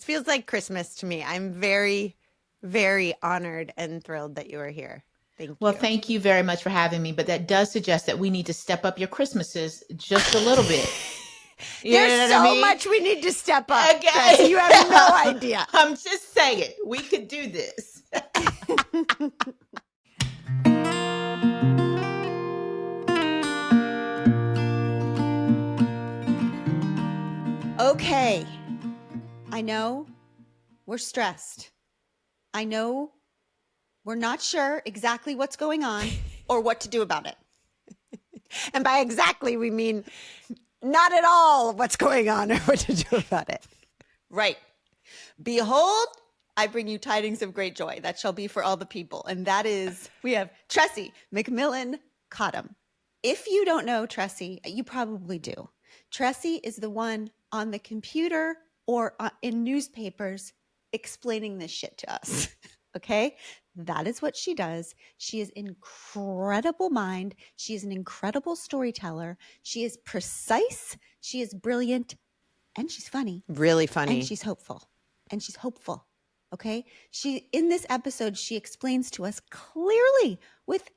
feels like Christmas to me. I'm very, very honored and thrilled that you are here. Thank you. Well, thank you very much for having me. But that does suggest that we need to step up your Christmases just a little bit. There's so much we need to step up. Okay. Tressie, you have no idea. I'm just saying, we could do this. Okay. I know we're stressed. I know we're not sure exactly what's going on or what to do about it. And by exactly, we mean not at all what's going on or what to do about it. Right. Behold, I bring you tidings of great joy that shall be for all the people. And that is, we have Tressie McMillan Cottom. If you don't know Tressie, you probably do. Tressie is the one on the computer or in newspapers explaining this shit to us. Okay? That is what she does. She is an incredible mind. She is an incredible storyteller. She is precise. She is brilliant. And she's funny. Really funny. And she's hopeful. And she's hopeful. Okay? In this episode, she explains to us clearly, with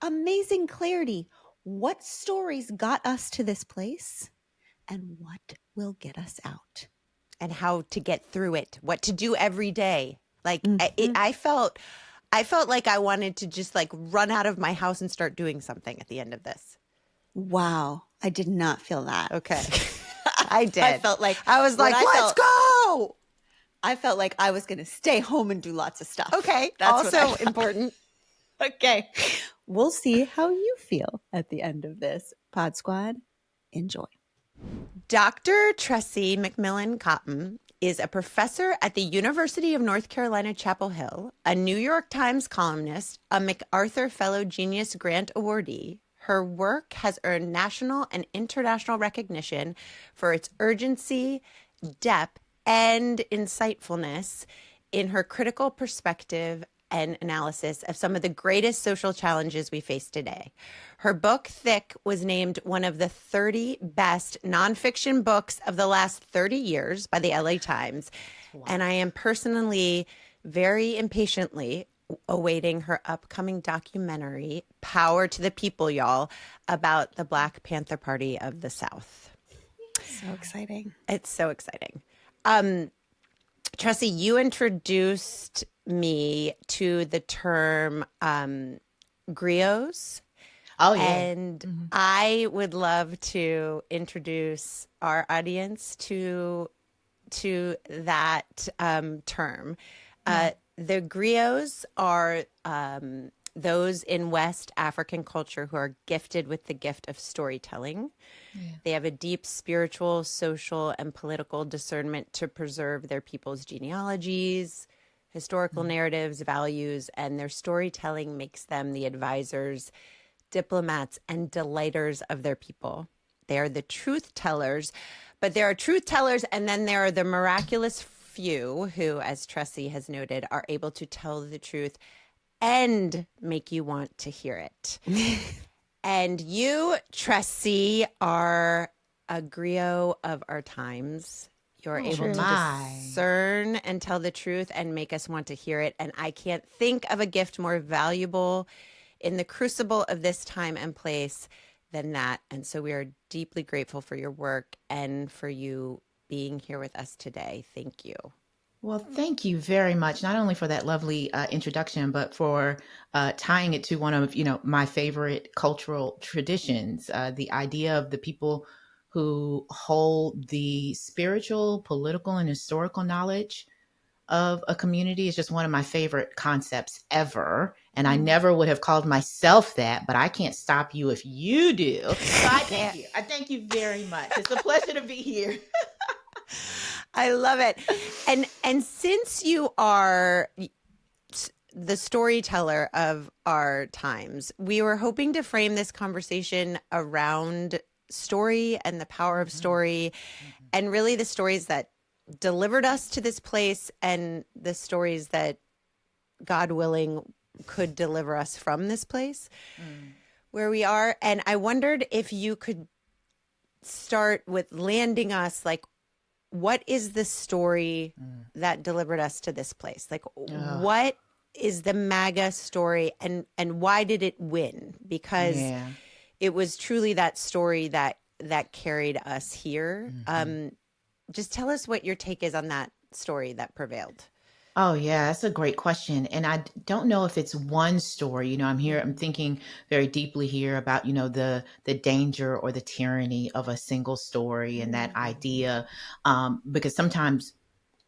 amazing clarity, what stories got us to this place and what will get us out. And how to get through it. What to do every day. Like, I felt like I wanted to just like run out of my house and start doing something at the end of this. Wow. I did not feel that. Okay. I did. I felt like I was like, let's go. I felt like I was going to stay home and do lots of stuff. Okay. That's also important. Okay. We'll see how you feel at the end of this. Pod Squad, enjoy. Dr. Tressie McMillan Cottom is a professor at the University of North Carolina, Chapel Hill, a New York Times columnist, a MacArthur Fellow Genius Grant awardee. Her work has earned national and international recognition for its urgency, depth, and insightfulness in her critical perspective and analysis of some of the greatest social challenges we face today. Her book, Thick, was named one of the 30 best nonfiction books of the last 30 years by the LA Times. Wow. And I am personally very impatiently awaiting her upcoming documentary, Power to the People, y'all, about the Black Panther Party of the South. So exciting. It's so exciting. Tressie, you introduced me to the term griots. Oh, yeah. And I would love to introduce our audience to that term. The griots are those in West African culture who are gifted with the gift of storytelling. Yeah. They have a deep spiritual, social, and political discernment to preserve their people's genealogies, historical narratives, values, and their storytelling makes them the advisors, diplomats, and delighters of their people. They are the truth tellers, but there are truth tellers, and then there are the miraculous few who, as Trese has noted, are able to tell the truth and make you want to hear it. And you, Trese, are a griot of our times. You're able to discern and tell the truth and make us want to hear it. And I can't think of a gift more valuable in the crucible of this time and place than that. And so we are deeply grateful for your work and for you being here with us today. Thank you. Well, thank you very much, not only for that lovely introduction, but for tying it to one of, my favorite cultural traditions, the idea of the people who hold the spiritual, political, and historical knowledge of a community is just one of my favorite concepts ever. And I never would have called myself that, but I can't stop you if you do. So I thank you. I thank you very much. It's a pleasure to be here. I love it. And since you are the storyteller of our times, we were hoping to frame this conversation around story and the power of story, and really the stories that delivered us to this place and the stories that, God willing, could deliver us from this place where we are. And I wondered if you could start with landing us, like, what is the story that delivered us to this place? Like, what is the MAGA story, and why did it win? Because it was truly that story that carried us here. Just tell us what your take is on that story that prevailed. Oh, yeah, that's a great question. And I don't know if it's one story. I'm thinking very deeply here about, the danger or the tyranny of a single story and that idea. Because sometimes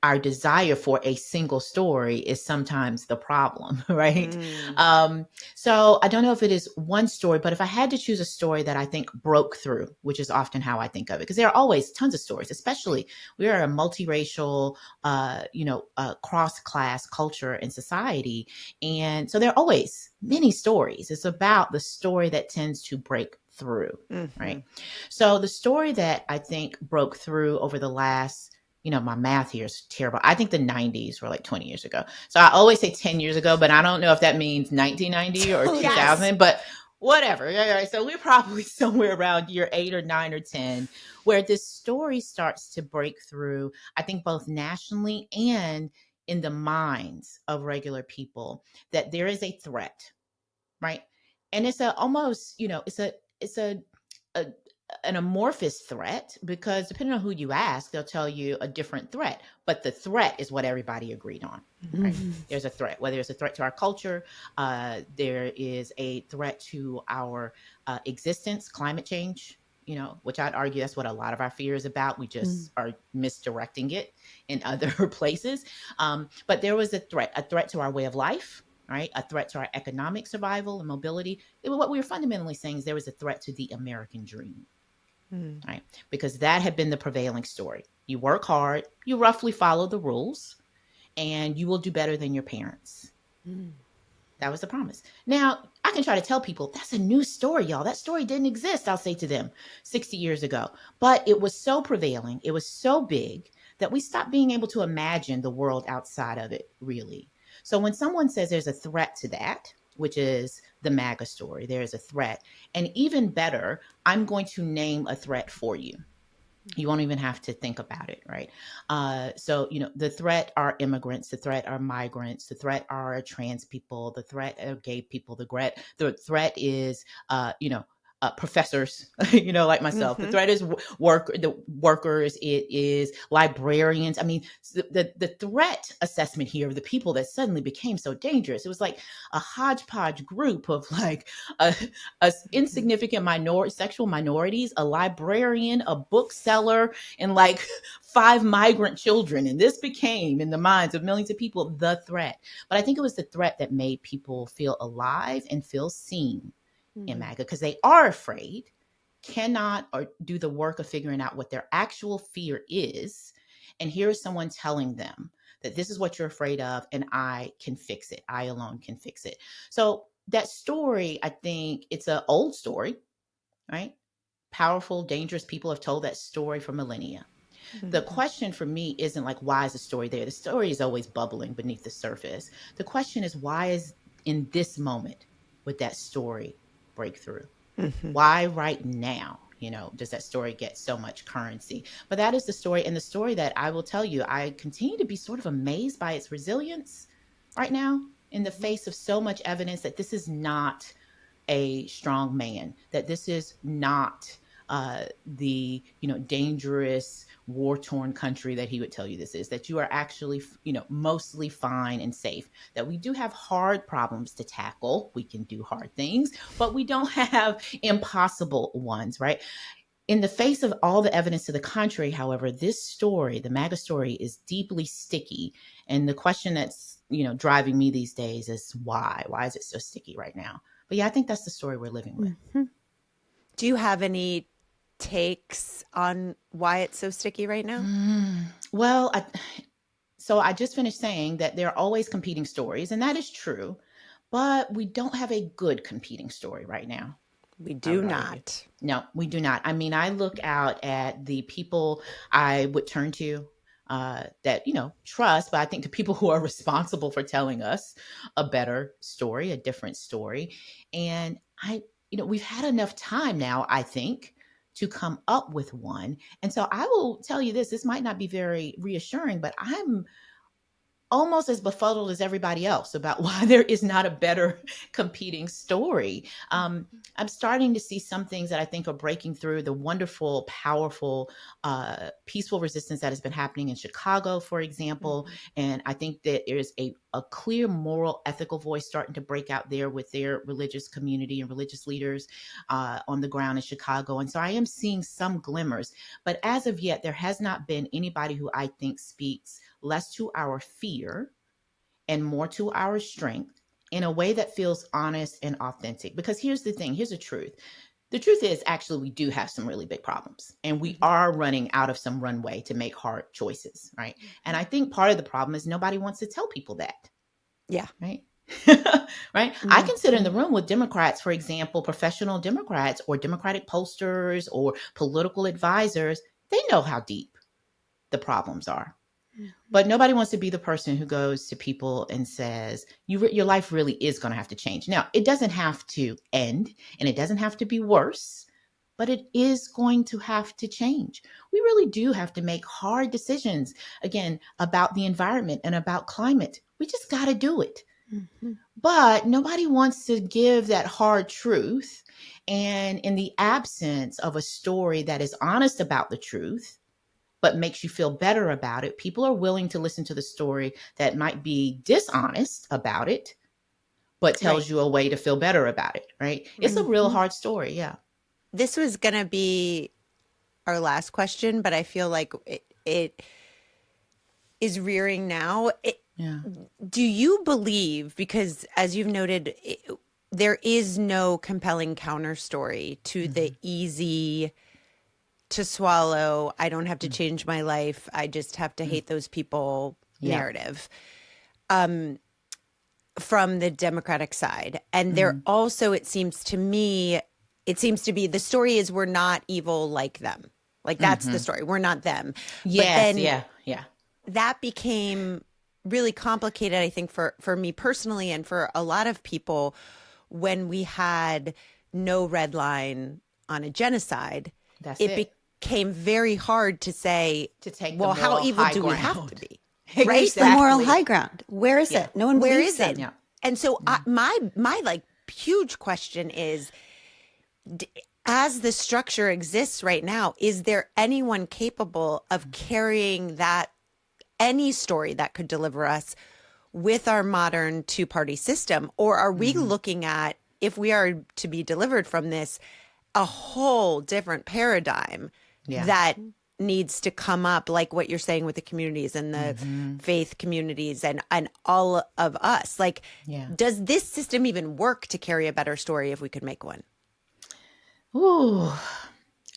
our desire for a single story is sometimes the problem, right? So I don't know if it is one story, but if I had to choose a story that I think broke through, which is often how I think of it, because there are always tons of stories, especially we are a multiracial, cross-class culture and society. And so there are always many stories. It's about the story that tends to break through, right? So the story that I think broke through over the last, my math here is terrible. I think the 90s were like 20 years ago. So I always say 10 years ago, but I don't know if that means 1990 or 2000, but whatever. All right. So we're probably somewhere around year 8 or 9 or 10 where this story starts to break through, I think both nationally and in the minds of regular people, that there is a threat, right? And it's an amorphous threat, because depending on who you ask, they'll tell you a different threat. But the threat is what everybody agreed on. Right? There's a threat, whether it's a threat to our culture, there is a threat to our existence, climate change, which I'd argue that's what a lot of our fear is about. We just are misdirecting it in other places. But there was a threat to our way of life. Right, a threat to our economic survival and mobility. What we were fundamentally saying is there was a threat to the American dream, right? Because that had been the prevailing story. You work hard, you roughly follow the rules, and you will do better than your parents. That was the promise. Now, I can try to tell people that's a new story, y'all. That story didn't exist, I'll say to them, 60 years ago. But it was so prevailing, it was so big that we stopped being able to imagine the world outside of it, really. So when someone says there's a threat to that, which is the MAGA story, there is a threat. And even better, I'm going to name a threat for you. You won't even have to think about it, right? So, the threat are immigrants, the threat are migrants, the threat are trans people, the threat are gay people, the threat is, professors, like myself. The threat is the workers. It is librarians. I mean, the threat assessment here of the people that suddenly became so dangerous. It was like a hodgepodge group of like a insignificant sexual minorities, a librarian, a bookseller, and like 5 migrant children. And this became, in the minds of millions of people, the threat. But I think it was the threat that made people feel alive and feel seen in MAGA, because they are afraid, cannot or do the work of figuring out what their actual fear is. And here is someone telling them that this is what you're afraid of, and I can fix it. I alone can fix it. So that story, I think it's an old story, right? Powerful, dangerous people have told that story for millennia. The question for me isn't like, why is the story there? The story is always bubbling beneath the surface. The question is, why is in this moment would that story breakthrough? Why right now, does that story get so much currency? But that is the story. And the story that I will tell you, I continue to be sort of amazed by its resilience right now in the face of so much evidence that this is not a strong man, that this is not the dangerous war-torn country that he would tell you this is, that you are actually mostly fine and safe, that we do have hard problems to tackle, we can do hard things, but we don't have impossible ones, right? In the face of all the evidence to the contrary, however, this story, the MAGA story, is deeply sticky. And the question that's driving me these days is why is it so sticky right now? But yeah, I think that's the story we're living with. Do you have any takes on why it's so sticky right now? Well, so I just finished saying that there are always competing stories, and that is true, but we don't have a good competing story right now. We do not. No, we do not. I mean, I look out at the people I would turn to that, trust, but I think the people who are responsible for telling us a better story, a different story. And we've had enough time now, I think, to come up with one. And so I will tell you this might not be very reassuring, but I'm almost as befuddled as everybody else about why there is not a better competing story. I'm starting to see some things that I think are breaking through the wonderful, powerful, peaceful resistance that has been happening in Chicago, for example. And I think that there's a clear moral, ethical voice starting to break out there with their religious community and religious leaders on the ground in Chicago. And so I am seeing some glimmers. But as of yet, there has not been anybody who I think speaks less to our fear and more to our strength in a way that feels honest and authentic. Because here's the thing, here's the truth. The truth is, actually, we do have some really big problems, and we are running out of some runway to make hard choices, right? And I think part of the problem is nobody wants to tell people that. Yeah. Right. Right. I can sit in the room with Democrats, for example, professional Democrats or Democratic pollsters or political advisors. They know how deep the problems are. But nobody wants to be the person who goes to people and says, your life really is going to have to change. Now, it doesn't have to end and it doesn't have to be worse, but it is going to have to change. We really do have to make hard decisions, again, about the environment and about climate. We just got to do it. But nobody wants to give that hard truth. And in the absence of a story that is honest about the truth, but makes you feel better about it, people are willing to listen to the story that might be dishonest about it, but tells you a way to feel better about it, right? It's a real hard story, yeah. This was going to be our last question, but I feel like it is rearing now. Do you believe, because as you've noted, there is no compelling counter story to the easy to swallow, I don't have to change my life, I just have to hate those people narrative from the Democratic side. And there also, it seems to be the story is we're not evil like them. Like that's the story. We're not them. Yes, but then that became really complicated, I think, for me personally and for a lot of people when we had no red line on a genocide. That's it. Became very hard to say, well, how evil do we have to be? Right? Exactly. The moral high ground. Where is it? No one believes it. Yeah. And so my like huge question is, as the structure exists right now, is there anyone capable of carrying that, any story that could deliver us with our modern two-party system? Or are we looking at, if we are to be delivered from this, a whole different paradigm that needs to come up, like what you're saying with the communities and the faith communities and all of us? Like, does this system even work to carry a better story if we could make one? Ooh,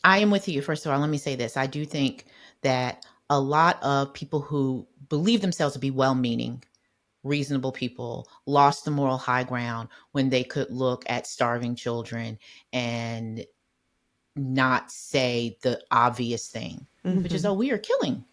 I am with you. First of all, let me say this. I do think that a lot of people who believe themselves to be well-meaning, reasonable people lost the moral high ground when they could look at starving children and not say the obvious thing, which is, oh, we are killing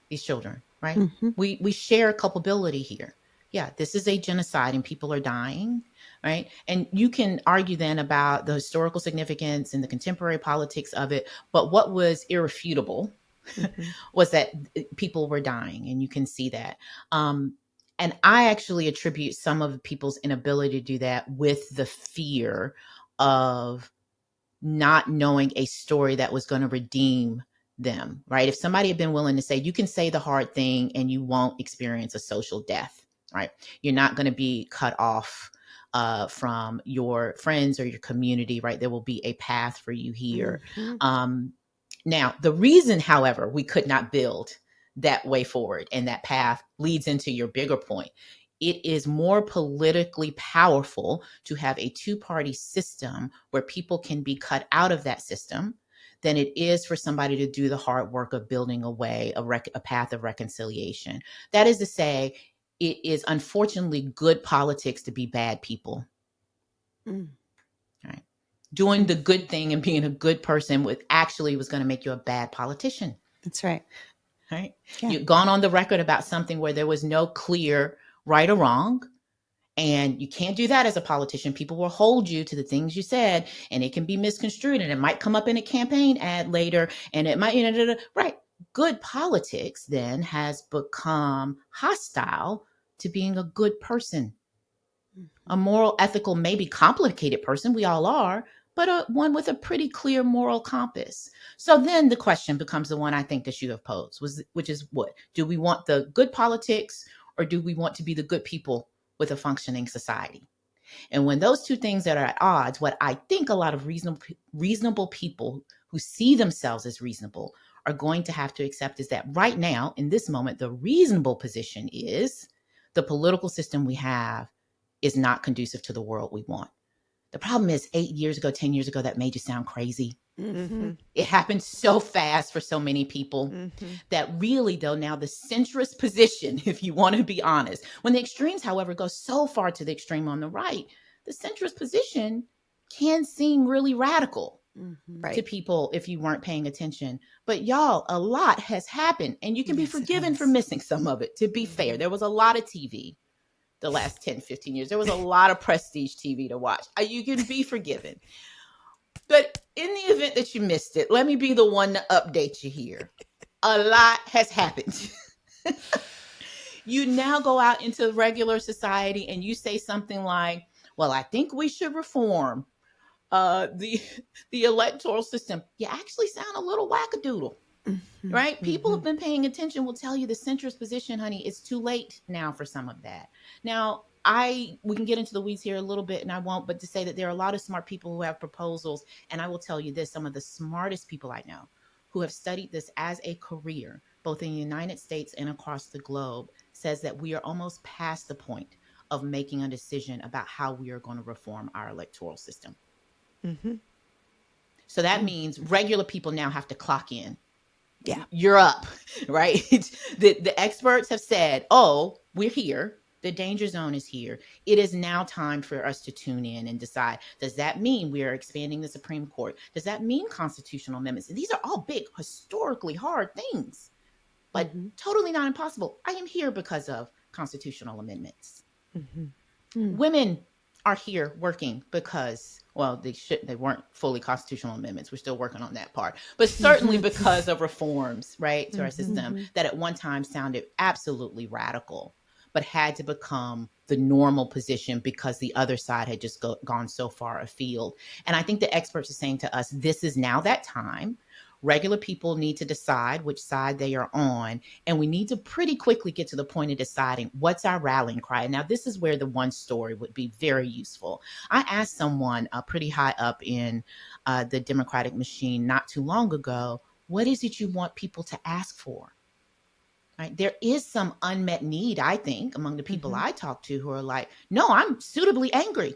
these children, right? We share culpability here. Yeah, this is a genocide and people are dying, right? And you can argue then about the historical significance and the contemporary politics of it, but what was irrefutable was that people were dying, and you can see that. And I actually attribute some of people's inability to do that with the fear of not knowing a story that was going to redeem them, right? If somebody had been willing to say, you can say the hard thing and you won't experience a social death, right? You're not going to be cut off from your friends or your community, right? There will be a path for you here. Now, the reason, however, we could not build that way forward and that path leads into your bigger point. It is more politically powerful to have a two-party system where people can be cut out of that system than it is for somebody to do the hard work of building a way, a path of reconciliation. That is to say, it is unfortunately good politics to be bad people. Right? Doing the good thing and being a good person was going to make you a bad politician. That's right. Right? Yeah. You've gone on the record about something where there was no clear right or wrong, And you can't do that as a politician. People will hold you to the things you said, and it can be misconstrued, and it might come up in a campaign ad later, and it might, right. Good politics then has become hostile to being a good person, a moral, ethical, maybe complicated person. We all are, but one with a pretty clear moral compass. So then the question becomes the one I think that you have posed, which is what? Do we want the good politics, or do we want to be the good people with a functioning society? And when those two things that are at odds, what I think a lot of reasonable people who see themselves as reasonable are going to have to accept is that right now, in this moment, the reasonable position is the political system we have is not conducive to the world we want. The problem is 8 years ago, 10 years ago, that made you sound crazy. Mm-hmm. It happened so fast for so many people that really, though, now the centrist position, if you want to be honest, when the extremes, however, go so far to the extreme on the right, the centrist position can seem really radical to people if you weren't paying attention. But y'all, a lot has happened, and you can be forgiven for missing some of it. To be fair, there was a lot of TV the last 10, 15 years. There was a lot of prestige TV to watch. You can be forgiven. But in the event that you missed it, let me be the one to update you here. A lot has happened. You now go out into regular society and you say something like, well, I think we should reform the electoral system. You actually sound a little wackadoodle. Right? People have been paying attention will tell you the centrist position, honey, it's too late now for some of that. Now, we can get into the weeds here a little bit, and I won't, but to say that there are a lot of smart people who have proposals, and I will tell you this, some of the smartest people I know who have studied this as a career, both in the United States and across the globe, says that we are almost past the point of making a decision about how we are going to reform our electoral system. So that means regular people now have to clock in. Yeah. You're up, right? The experts have said, oh, we're here. The danger zone is here. It is now time for us to tune in and decide, does that mean we are expanding the Supreme Court? Does that mean constitutional amendments? These are all big, historically hard things, but totally not impossible. I am here because of constitutional amendments. Women are here working because, well, they weren't fully constitutional amendments. We're still working on that part, but certainly because of reforms, right, to our system that at one time sounded absolutely radical, but had to become the normal position because the other side had just gone so far afield. And I think the experts are saying to us, this is now that time. Regular people need to decide which side they are on. And we need to pretty quickly get to the point of deciding what's our rallying cry. Now, this is where the one story would be very useful. I asked someone pretty high up in the Democratic machine not too long ago, what is it you want people to ask for? Right? There is some unmet need, I think, among the people I talk to who are like, no, I'm suitably angry.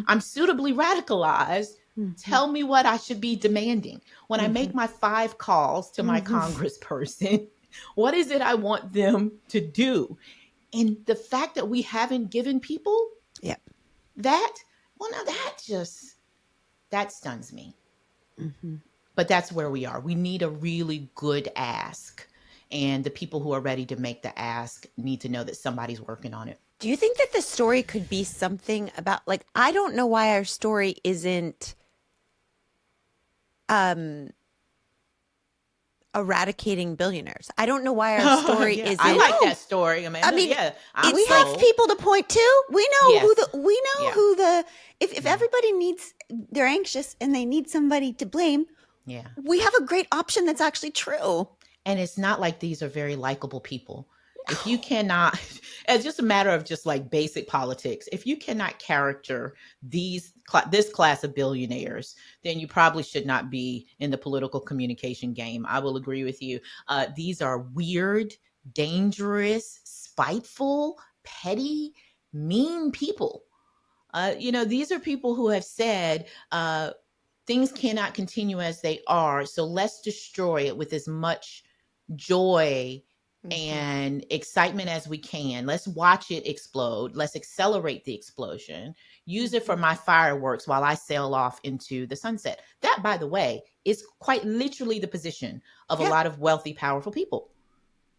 I'm suitably radicalized. Tell me what I should be demanding. When I make my 5 calls to my congressperson, what is it I want them to do? And the fact that we haven't given people that, well, now that stuns me. But that's where we are. We need a really good ask. And the people who are ready to make the ask need to know that somebody's working on it. Do you think that the story could be something about, like, I don't know why our story isn't eradicating billionaires. I don't know why our story isn't. I like that story, Amanda. I mean, we have people to point to. We know who the if everybody needs, they're anxious and they need somebody to blame. Yeah. We have a great option that's actually true. And it's not like these are very likable people. If you cannot, it's just a matter of just like basic politics. If you cannot character this class of billionaires, then you probably should not be in the political communication game. I will agree with you. These are weird, dangerous, spiteful, petty, mean people. These are people who have said, things cannot continue as they are. So let's destroy it with as much joy and excitement as we can. Let's watch it explode. Let's accelerate the explosion. Use it for my fireworks while I sail off into the sunset. That, by the way, is quite literally the position of a lot of wealthy, powerful people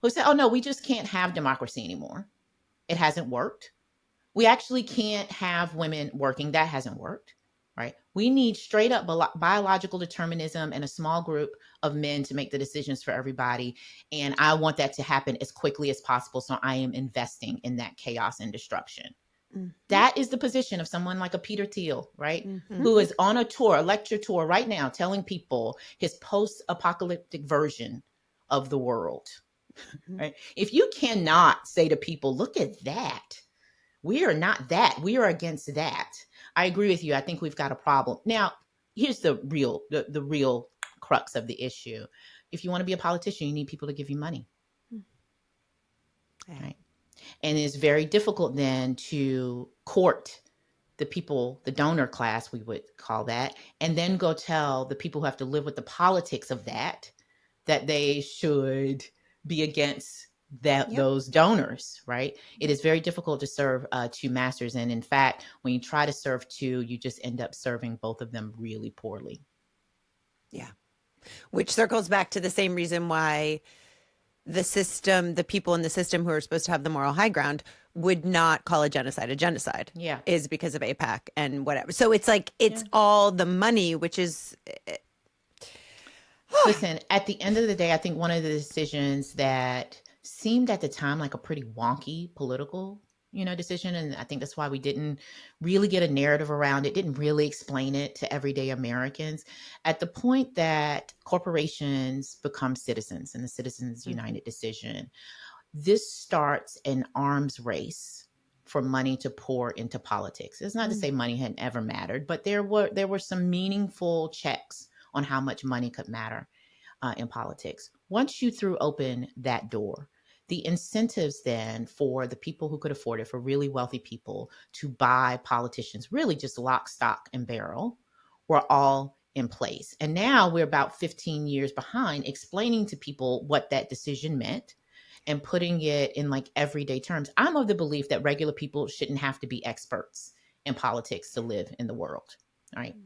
who say, oh, no, we just can't have democracy anymore. It hasn't worked. We actually can't have women working. That hasn't worked, right? We need straight up biological determinism and a small group of men to make the decisions for everybody. And I want that to happen as quickly as possible. So I am investing in that chaos and destruction. Mm-hmm. That is the position of someone like a Peter Thiel, right? Mm-hmm. Who is on a tour, a lecture tour right now, telling people his post-apocalyptic version of the world, right? If you cannot say to people, look at that, we are not that, we are against that. I agree with you. I think we've got a problem. Now, here's the real crux of the issue. If you want to be a politician, you need people to give you money. Right? And it's very difficult then to court the people, the donor class, we would call that, and then go tell the people who have to live with the politics of that they should be against those donors, right? It is very difficult to serve two masters. And in fact, when you try to serve two, you just end up serving both of them really poorly. Yeah. Which circles back to the same reason why the system, the people in the system who are supposed to have the moral high ground would not call a genocide. Yeah. Is because of AIPAC and whatever. So it's like, it's all the money, which is... Listen, at the end of the day, I think one of the decisions that seemed at the time like a pretty wonky political, decision. And I think that's why we didn't really get a narrative around it, didn't really explain it to everyday Americans. At the point that corporations become citizens and the Citizens United decision, this starts an arms race for money to pour into politics. It's not to say money hadn't ever mattered, but there were some meaningful checks on how much money could matter in politics. Once you threw open that door, the incentives then for the people who could afford it, for really wealthy people to buy politicians, really just lock, stock, and barrel, were all in place. And now we're about 15 years behind explaining to people what that decision meant and putting it in like everyday terms. I'm of the belief that regular people shouldn't have to be experts in politics to live in the world. Right.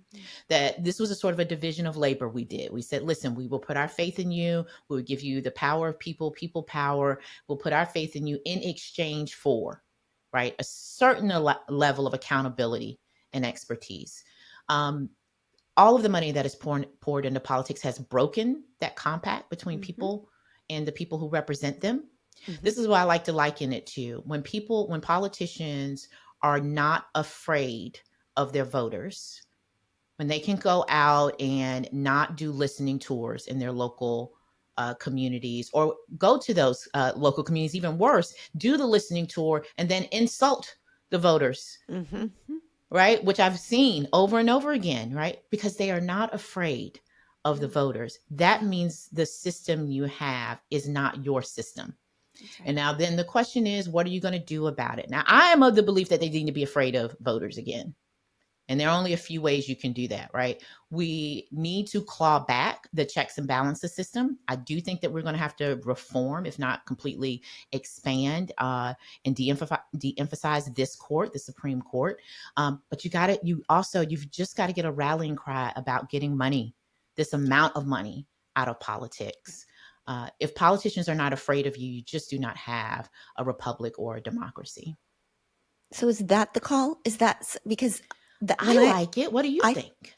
That this was a sort of a division of labor we did. We said, listen, we will put our faith in you. We will give you the power of people power. We'll put our faith in you in exchange for, right, a certain level of accountability and expertise. All of the money that is poured into politics has broken that compact between people and the people who represent them. This is what I like to liken it to. When politicians are not afraid of their voters, when they can go out and not do listening tours in their local communities, or go to those local communities, even worse, do the listening tour and then insult the voters, right? Which I've seen over and over again, right? Because they are not afraid of the voters. That means the system you have is not your system. Right. And now then the question is, what are you going to do about it? Now, I am of the belief that they need to be afraid of voters again. And there are only a few ways you can do that, right? We need to claw back the checks and balances system. I do think that we're going to have to reform, if not completely expand and de-emphasize this court, the Supreme Court. But you've just got to get a rallying cry about getting money, this amount of money out of politics. If politicians are not afraid of you, you just do not have a republic or a democracy. So is that the call? Is that because... I like it. What do you think?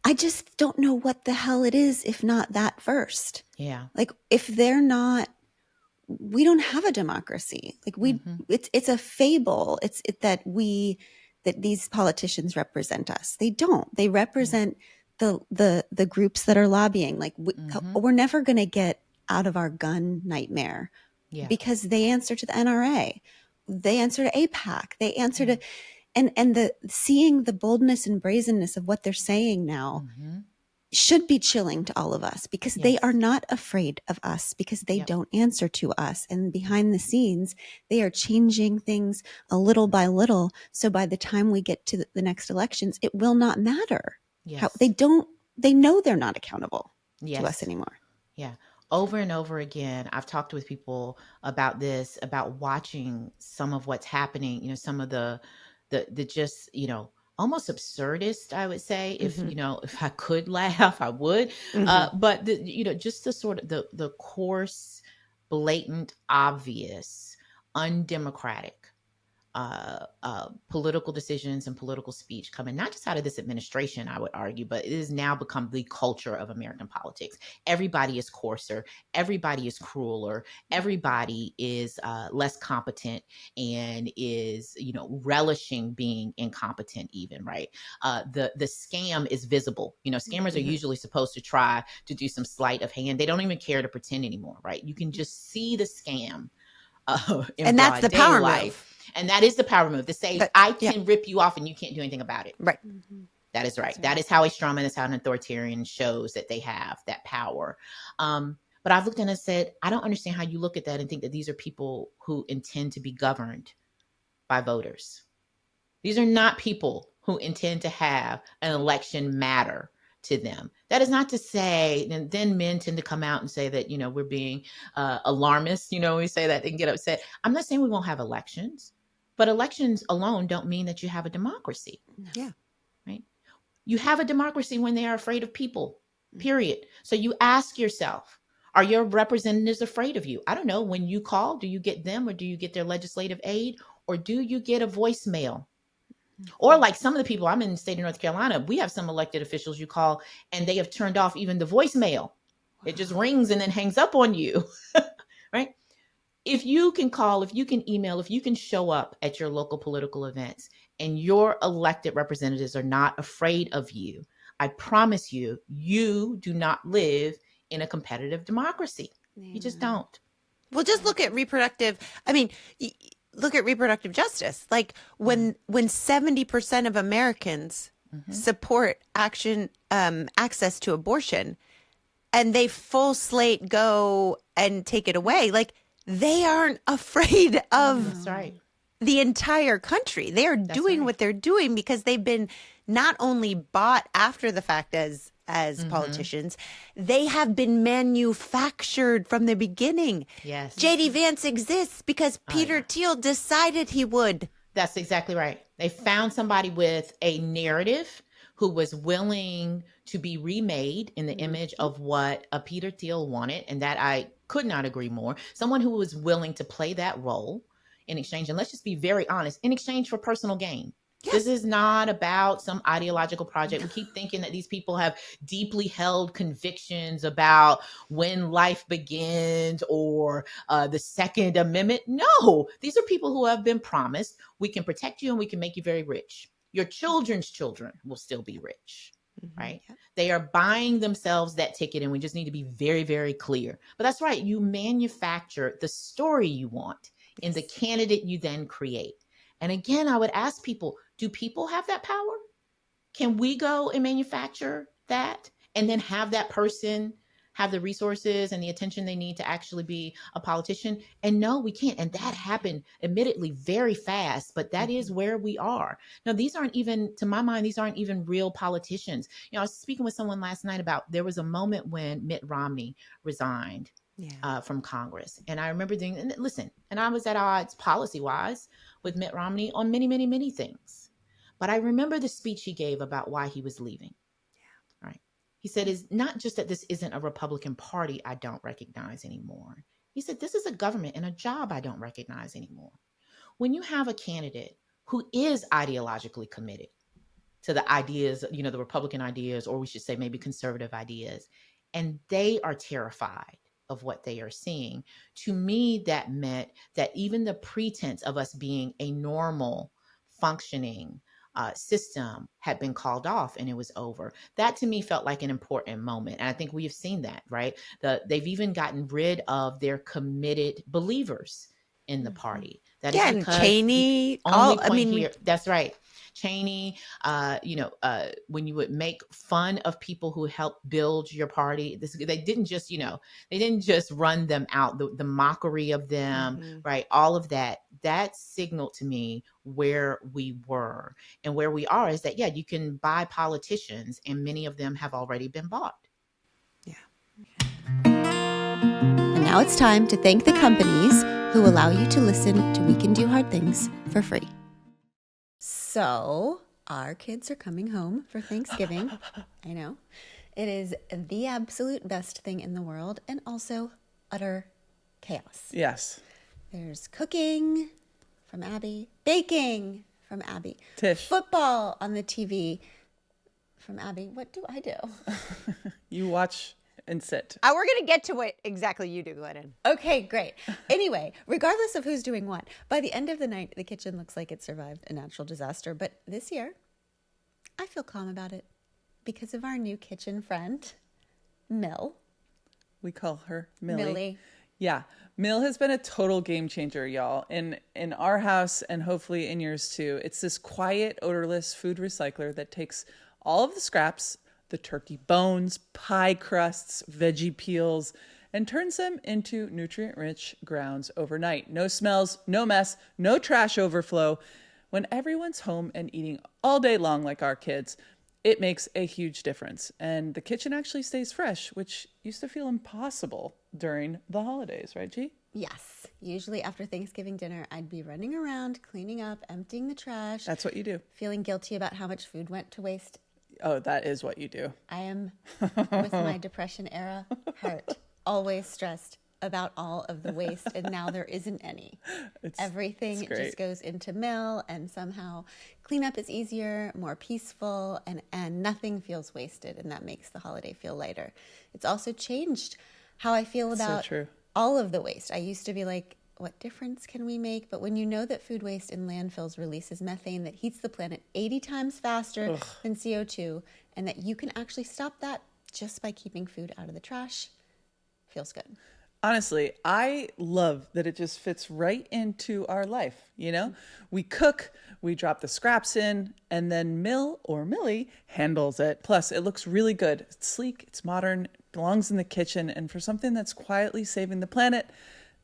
I just don't know what the hell it is if not that first. Yeah. Like if they're not, we don't have a democracy. Like it's a fable. It's that these politicians represent us. They don't. They represent the groups that are lobbying. Like we're never going to get out of our gun nightmare because they answer to the NRA. They answer to AIPAC. They answer to... And seeing the boldness and brazenness of what they're saying now should be chilling to all of us, because they are not afraid of us, because they don't answer to us. And behind the scenes, they are changing things a little by little. So by the time we get to the next elections, it will not matter. Yes. They know they're not accountable to us anymore. Yeah. Over and over again, I've talked with people about this, about watching some of what's happening, some of the just, almost absurdist, I would say, if I could laugh, I would. But just the sort of the coarse, blatant, obvious, undemocratic political decisions and political speech coming not just out of this administration, I would argue, but it has now become the culture of American politics. Everybody is coarser, everybody is crueler, everybody is less competent and is, relishing being incompetent even, right? The scam is visible. Scammers are usually supposed to try to do some sleight of hand. They don't even care to pretend anymore, right? You can just see the scam in and that's broad the power daylight. move. And that is the power move to say, I can rip you off and you can't do anything about it. Right. That is right. That is how a strawman, that's how an authoritarian shows that they have that power. But I've looked and said, I don't understand how you look at that and think that these are people who intend to be governed by voters. These are not people who intend to have an election matter to them. That is not to say, and then men tend to come out and say that, we're being alarmist. We say that, they can get upset. I'm not saying we won't have elections, but elections alone don't mean that you have a democracy. Yeah. Right. You have a democracy when they are afraid of people, period. So you ask yourself, are your representatives afraid of you? I don't know. When you call, do you get them or do you get their legislative aid or do you get a voicemail? Or like some of the people, I'm in the state of North Carolina, we have some elected officials you call and they have turned off even the voicemail. It just rings and then hangs up on you, right? If you can call, if you can email, if you can show up at your local political events and your elected representatives are not afraid of you, I promise you, you do not live in a competitive democracy. You just don't. Well, just look at reproductive justice. Like when 70% of Americans support access to abortion, and they full slate go and take it away, like they aren't afraid of That's right. the entire country. They are doing what they're doing because they've been not only bought after the fact as politicians, they have been manufactured from the beginning. Yes. J.D. Vance exists because Peter Thiel decided he would. That's exactly right. They found somebody with a narrative who was willing to be remade in the image of what a Peter Thiel wanted. And that I could not agree more. Someone who was willing to play that role in exchange. And let's just be very honest, in exchange for personal gain. Yes. This is not about some ideological project. We keep thinking that these people have deeply held convictions about when life begins or the Second Amendment. No, these are people who have been promised, we can protect you and we can make you very rich. Your children's children will still be rich, right? Yep. They are buying themselves that ticket, and we just need to be very, very clear. But that's right. You manufacture the story you want in the candidate you then create. And again, I would ask people, do people have that power? Can we go and manufacture that and then have that person have the resources and the attention they need to actually be a politician? And no, we can't. And that happened admittedly very fast, but that is where we are. Now, these aren't even, to my mind, these aren't even real politicians. I was speaking with someone last night about, there was a moment when Mitt Romney resigned from Congress. And I remember and listen, and I was at odds policy-wise with Mitt Romney on many, many, many things. But I remember the speech he gave about why he was leaving. Yeah. Right. He said, it's not just that this isn't a Republican Party I don't recognize anymore. He said, this is a government and a job I don't recognize anymore. When you have a candidate who is ideologically committed to the ideas, the Republican ideas, or we should say maybe conservative ideas, and they are terrified of what they are seeing, to me, that meant that even the pretense of us being a normal functioning system had been called off and it was over. That to me felt like an important moment. And I think we have seen that, right? They've even gotten rid of their committed believers in the party. That is and Cheney. That's right. Cheney, when you would make fun of people who helped build your party, they didn't just run them out, the mockery of them, right? All of that signaled to me where we were, and where we are is that, you can buy politicians and many of them have already been bought. Yeah. And now it's time to thank the companies who allow you to listen to We Can Do Hard Things for free. So our kids are coming home for Thanksgiving. I know. It is the absolute best thing in the world and also utter chaos. Yes. There's cooking from Abby. Baking from Abby. Tish. Football on the TV from Abby. What do I do? You watch and sit. We're going to get to what exactly you do, Glennon. Okay, great. Anyway, regardless of who's doing what, by the end of the night, the kitchen looks like it survived a natural disaster. But this year, I feel calm about it because of our new kitchen friend, Mill. We call her Millie. Millie. Yeah. Mill has been a total game changer, y'all. In our house and hopefully in yours too. It's this quiet, odorless food recycler that takes all of the scraps, the turkey bones, pie crusts, veggie peels, and turns them into nutrient-rich grounds overnight. No smells, no mess, no trash overflow. When everyone's home and eating all day long like our kids, it makes a huge difference. And the kitchen actually stays fresh, which used to feel impossible during the holidays, right, G? Yes. Usually after Thanksgiving dinner, I'd be running around, cleaning up, emptying the trash. That's what you do. Feeling guilty about how much food went to waste. Oh, that is what you do. I am, with my depression era heart, always stressed about all of the waste, and now there isn't any. Everything just goes into mill, and somehow cleanup is easier, more peaceful, and nothing feels wasted, and that makes the holiday feel lighter. It's also changed how I feel about all of the waste. I used to be like, what difference can we make? But when you know that food waste in landfills releases methane that heats the planet 80 times faster than CO2, and that you can actually stop that just by keeping food out of the trash, feels good. Honestly, I love that it just fits right into our life. You know, we cook, we drop the scraps in, and then Mill or Millie handles it. Plus, it looks really good. It's sleek, it's modern, belongs in the kitchen. And for something that's quietly saving the planet,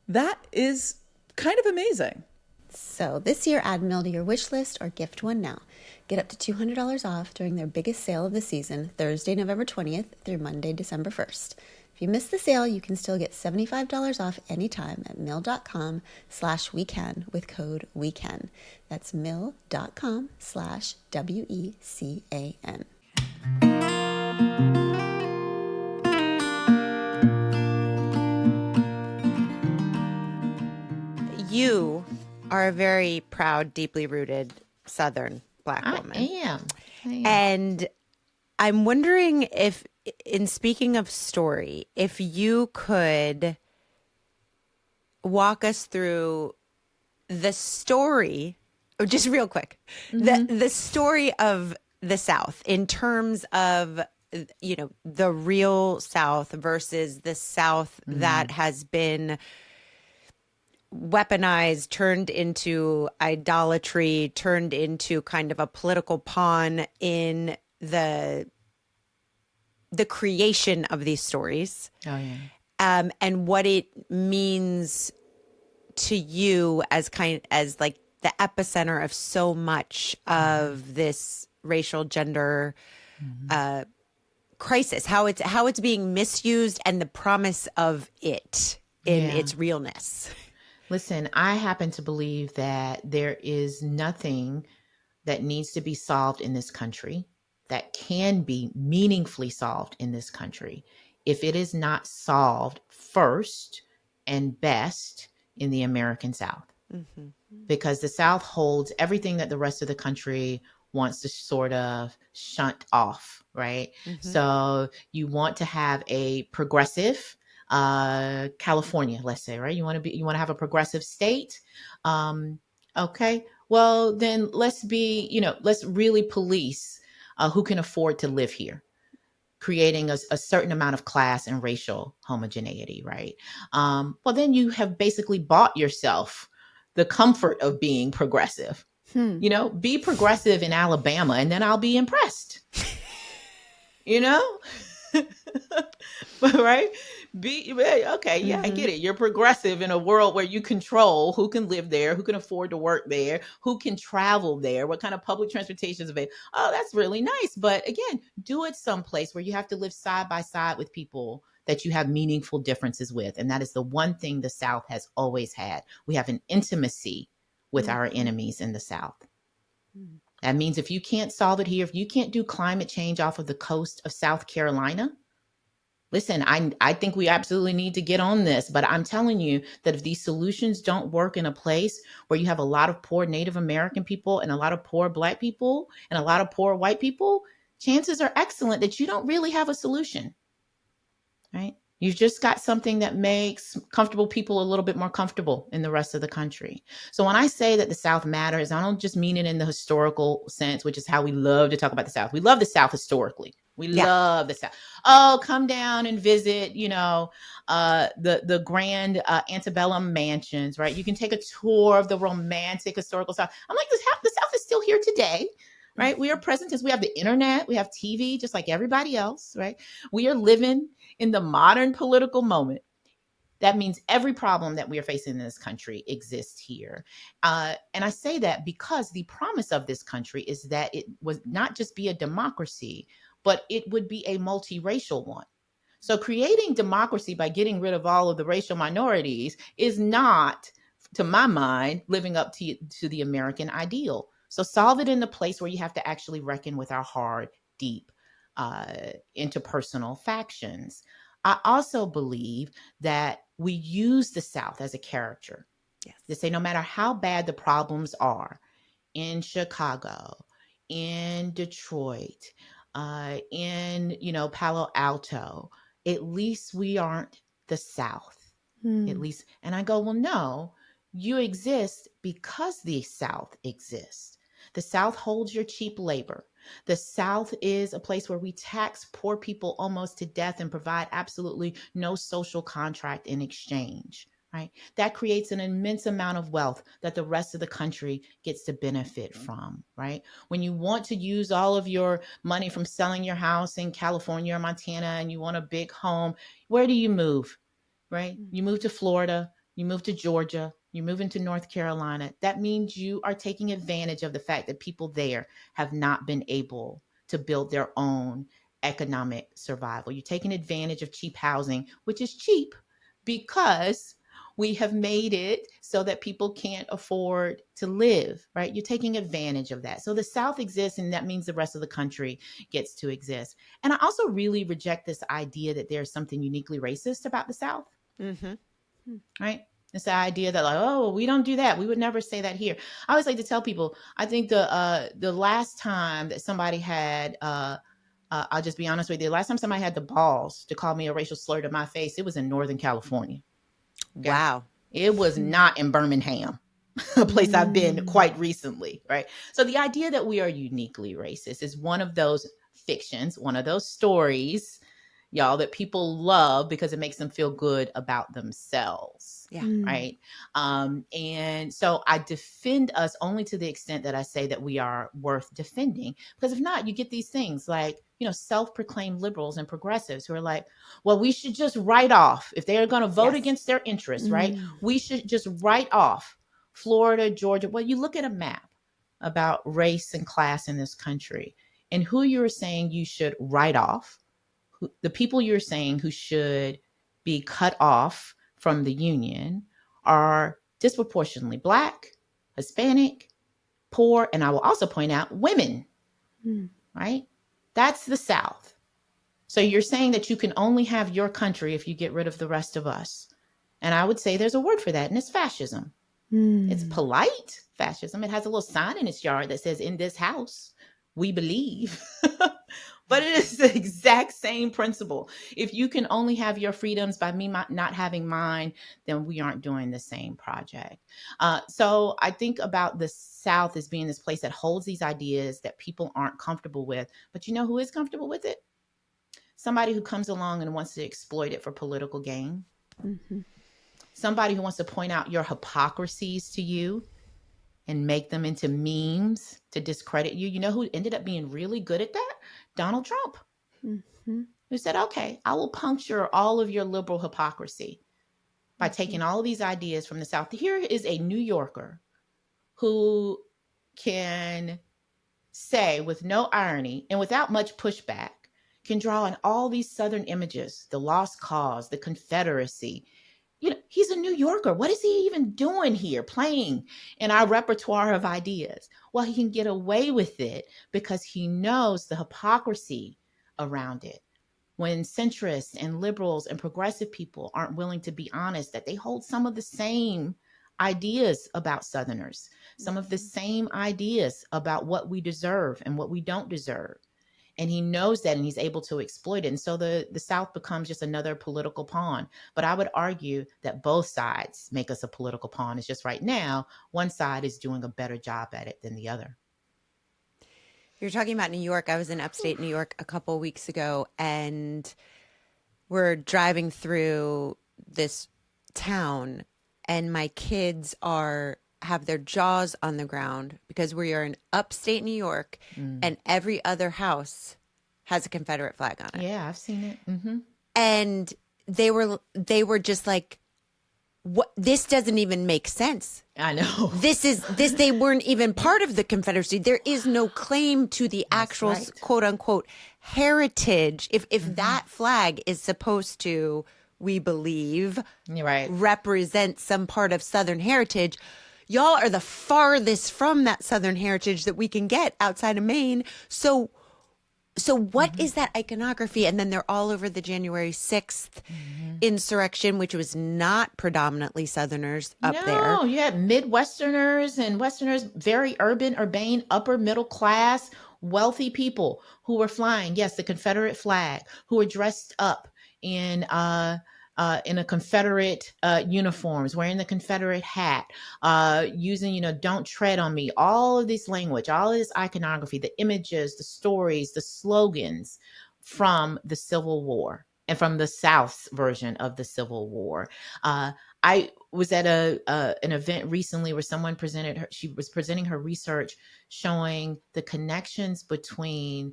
that is kind of amazing. So this year, add Mill to your wish list or gift one now. Get up to $200 off during their biggest sale of the season, Thursday, November 20th through Monday, December 1st. If you miss the sale, you can still get $75 off anytime at mill.com/wecan with code WECAN. That's mill.com/WECAN. You are a very proud, deeply rooted Southern Black woman. I am. And I'm wondering if, in speaking of story, if you could walk us through the story, or just real quick, the story of the South in terms of, you know, the real South versus the South that has been weaponized, turned into idolatry, turned into kind of a political pawn in the creation of these stories. Oh, yeah. And what it means to you as like the epicenter of so much of this racial gender crisis, how it's being misused, and the promise of it in its realness. Listen, I happen to believe that there is nothing that needs to be solved in this country that can be meaningfully solved in this country if it is not solved first and best in the American South. Because the South holds everything that the rest of the country wants to sort of shunt off, right? So you want to have a progressive California, let's say, right? You want to have a progressive state. Okay. Well, then let's really police who can afford to live here, creating a certain amount of class and racial homogeneity, right? Well, then you have basically bought yourself the comfort of being progressive. You know, be progressive in Alabama, and then I'll be impressed. You know? Right? Okay, yeah, I get it. You're progressive in a world where you control who can live there, who can afford to work there, who can travel there, what kind of public transportation is available. Oh, that's really nice. But again, do it someplace where you have to live side by side with people that you have meaningful differences with. And that is the one thing the South has always had. We have an intimacy with our enemies in the South. That means if you can't solve it here, if you can't do climate change off of the coast of South Carolina, Listen, I think we absolutely need to get on this, but I'm telling you that if these solutions don't work in a place where you have a lot of poor Native American people and a lot of poor Black people and a lot of poor white people, chances are excellent that you don't really have a solution, right? You've just got something that makes comfortable people a little bit more comfortable in the rest of the country. So when I say that the South matters, I don't just mean it in the historical sense, which is how we love to talk about the South. We love the South historically. We Yeah. love the South. Oh, come down and visit, the grand antebellum mansions, right? You can take a tour of the romantic historical South. I'm like, the South is still here today, right? We are present as we have the internet, we have TV, just like everybody else, right? We are living in the modern political moment. That means every problem that we are facing in this country exists here. And I say that because the promise of this country is that it would not just be a democracy, but it would be a multiracial one. So creating democracy by getting rid of all of the racial minorities is not, to my mind, living up to the American ideal. So solve it in the place where you have to actually reckon with our hard, deep, interpersonal factions. I also believe that we use the South as a character Yes. to say no matter how bad the problems are in Chicago, in Detroit, in Palo Alto, at least we aren't the South. At least, and I go, well, no, you exist because the South exists. The South holds your cheap labor. The South is a place where we tax poor people almost to death and provide absolutely no social contract in exchange, right? That creates an immense amount of wealth that the rest of the country gets to benefit from, right? When you want to use all of your money from selling your house in California or Montana and you want a big home, where do you move, right? You move to Florida, you move to Georgia, you move into North Carolina. That means you are taking advantage of the fact that people there have not been able to build their own economic survival. You're taking advantage of cheap housing, which is cheap because we have made it so that people can't afford to live, right? You're taking advantage of that. So the South exists, and that means the rest of the country gets to exist. And I also really reject this idea that there's something uniquely racist about the South, right? It's the idea that, like, oh, we don't do that. We would never say that here. I always like to tell people, I think the last time that somebody had, I'll just be honest with you, the last time somebody had the balls to call me a racial slur to my face, it was in Northern California. Okay? Wow. It was not in Birmingham, a place I've been quite recently, right? So the idea that we are uniquely racist is one of those fictions, one of those stories, y'all, that people love because it makes them feel good about themselves. Yeah. Right. And so I defend us only to the extent that I say that we are worth defending, because if not, you get these things like, self-proclaimed liberals and progressives who are like, well, we should just write off if they're going to vote Yes. against their interests, right? We should just write off Florida, Georgia. Well, you look at a map about race and class in this country and who you're saying you should write off, the people you're saying who should be cut off from the union are disproportionately Black, Hispanic, poor, and I will also point out women, right? That's the South. So you're saying that you can only have your country if you get rid of the rest of us. And I would say there's a word for that, and it's fascism. It's polite fascism. It has a little sign in its yard that says, in this house, we believe. But it is the exact same principle. If you can only have your freedoms by me not having mine, then we aren't doing the same project. So I think about the South as being this place that holds these ideas that people aren't comfortable with. But you know who is comfortable with it? Somebody who comes along and wants to exploit it for political gain. Somebody who wants to point out your hypocrisies to you and make them into memes to discredit you. You know who ended up being really good at that? Donald Trump. Who said, okay, I will puncture all of your liberal hypocrisy by taking all of these ideas from the South. Here is a New Yorker who can say with no irony and without much pushback, can draw on all these Southern images, the lost cause, the Confederacy. He's a New Yorker. What is he even doing here playing in our repertoire of ideas? Well, he can get away with it because he knows the hypocrisy around it. when centrists and liberals and progressive people aren't willing to be honest that they hold some of the same ideas about Southerners, some of the same ideas about what we deserve and what we don't deserve. And he knows that, and he's able to exploit it. And so the South becomes just another political pawn. But I would argue that both sides make us a political pawn. It's just right now, one side is doing a better job at it than the other. You're talking about New York. I was in upstate New York a couple of weeks ago, and we're driving through this town, and my kids have their jaws on the ground because we are in upstate New York, and every other house has a Confederate flag on it. Yeah, I've seen it. Mm-hmm. And they were just like, "What? This doesn't even make sense." I know. They weren't even part of the Confederacy. There is no claim to the actual quote unquote heritage. If that flag is supposed to, we believe, represent some part of Southern heritage, y'all are the farthest from that Southern heritage that we can get outside of Maine. So what is that iconography? And then they're all over the January 6th insurrection, which was not predominantly Southerners up there. No, you had Midwesterners and Westerners, very urban, urbane, upper middle class, wealthy people who were flying, yes, the Confederate flag, who were dressed up in a Confederate uniforms, wearing the Confederate hat, using, don't tread on me, all of this language, all of this iconography, the images, the stories, the slogans from the Civil War and from the South's version of the Civil War. I was at an event recently where someone she was presenting her research showing the connections between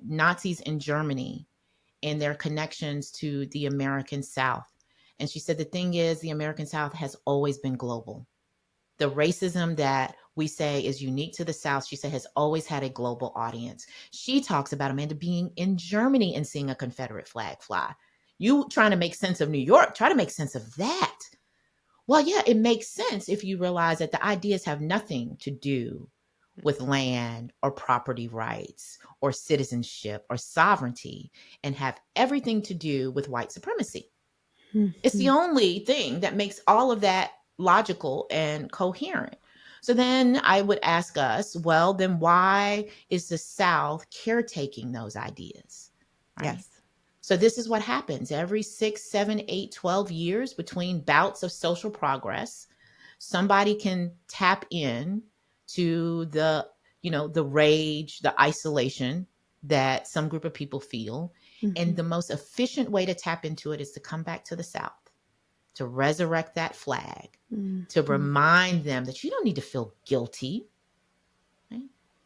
Nazis in Germany and their connections to the American South. And she said, the thing is, the American South has always been global. The racism that we say is unique to the South, she said, has always had a global audience. She talks about, Amanda, being in Germany and seeing a Confederate flag fly. You trying to make sense of New York, try to make sense of that. Well, yeah, it makes sense if you realize that the ideas have nothing to do with land or property rights or citizenship or sovereignty, and have everything to do with white supremacy. Mm-hmm. It's the only thing that makes all of that logical and coherent. So then I would ask us, well, then why is the South caretaking those ideas? Right? Yes. So this is what happens every 6, 7, 8, 12 years between bouts of social progress. Somebody can tap in to the rage, the isolation that some group of people feel. Mm-hmm. And the most efficient way to tap into it is to come back to the South, to resurrect that flag, to remind them that you don't need to feel guilty. Right?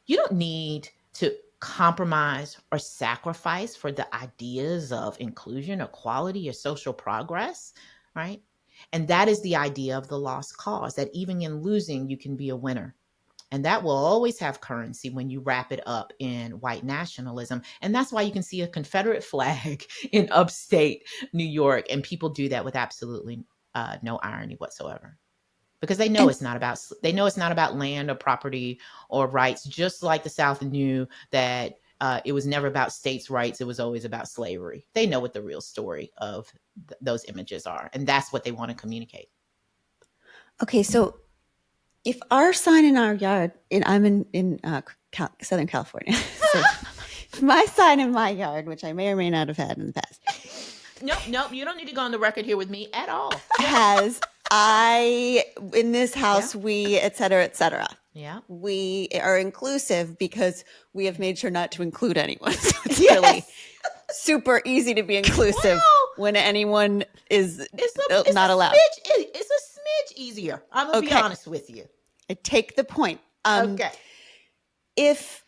You don't need to compromise or sacrifice for the ideas of inclusion, equality, or social progress, right? And that is the idea of the lost cause, that even in losing, you can be a winner. And that will always have currency when you wrap it up in white nationalism. And that's why you can see a Confederate flag in upstate New York. And people do that with absolutely no irony whatsoever. Because they know it's not about land or property or rights, just like the South knew that it was never about states' rights. It was always about slavery. They know what the real story of those images are. And that's what they want to communicate. Okay, so if our sign in our yard, and I'm in Southern California, so if my sign in my yard, which I may or may not have had in the past. Nope, you don't need to go on the record here with me at all. In this house, we, et cetera, yeah, we are inclusive because we have made sure not to include anyone. So it's really super easy to be inclusive when anyone is not allowed. It's a smidge easier. I'm going to be honest with you. I take the point. If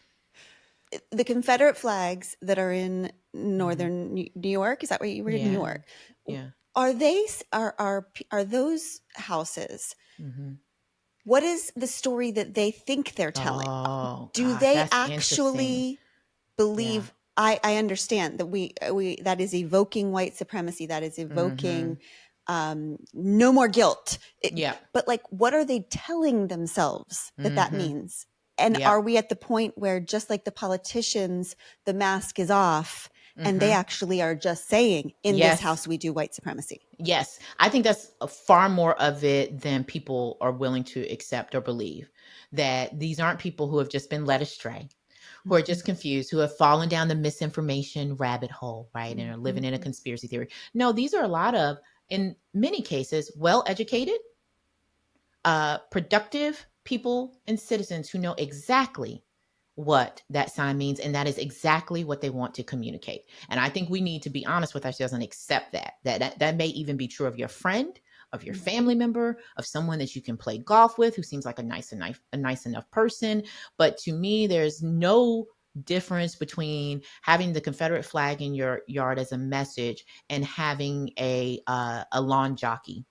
the Confederate flags that are in northern New York, is that where you were in New York? Yeah. Are those houses? Mm-hmm. What is the story that they think they're telling? Do they actually believe? Yeah. I understand that we that is evoking white supremacy. That is evoking no more guilt. But what are they telling themselves that means? And are we at the point where, just like the politicians, the mask is off And they actually are just saying, in Yes. this house, we do white supremacy. Yes. I think that's far more of it than people are willing to accept or believe. That these aren't people who have just been led astray, who are just confused, who have fallen down the misinformation rabbit hole, right? And are living in a conspiracy theory. No, these are a lot of, in many cases, well-educated, productive people and citizens who know exactly what that sign means, and that is exactly what they want to communicate. And I think we need to be honest with ourselves and accept that may even be true of your friend, of your family member, of someone that you can play golf with who seems like a nice enough person. But to me, there's no difference between having the Confederate flag in your yard as a message and having a lawn jockey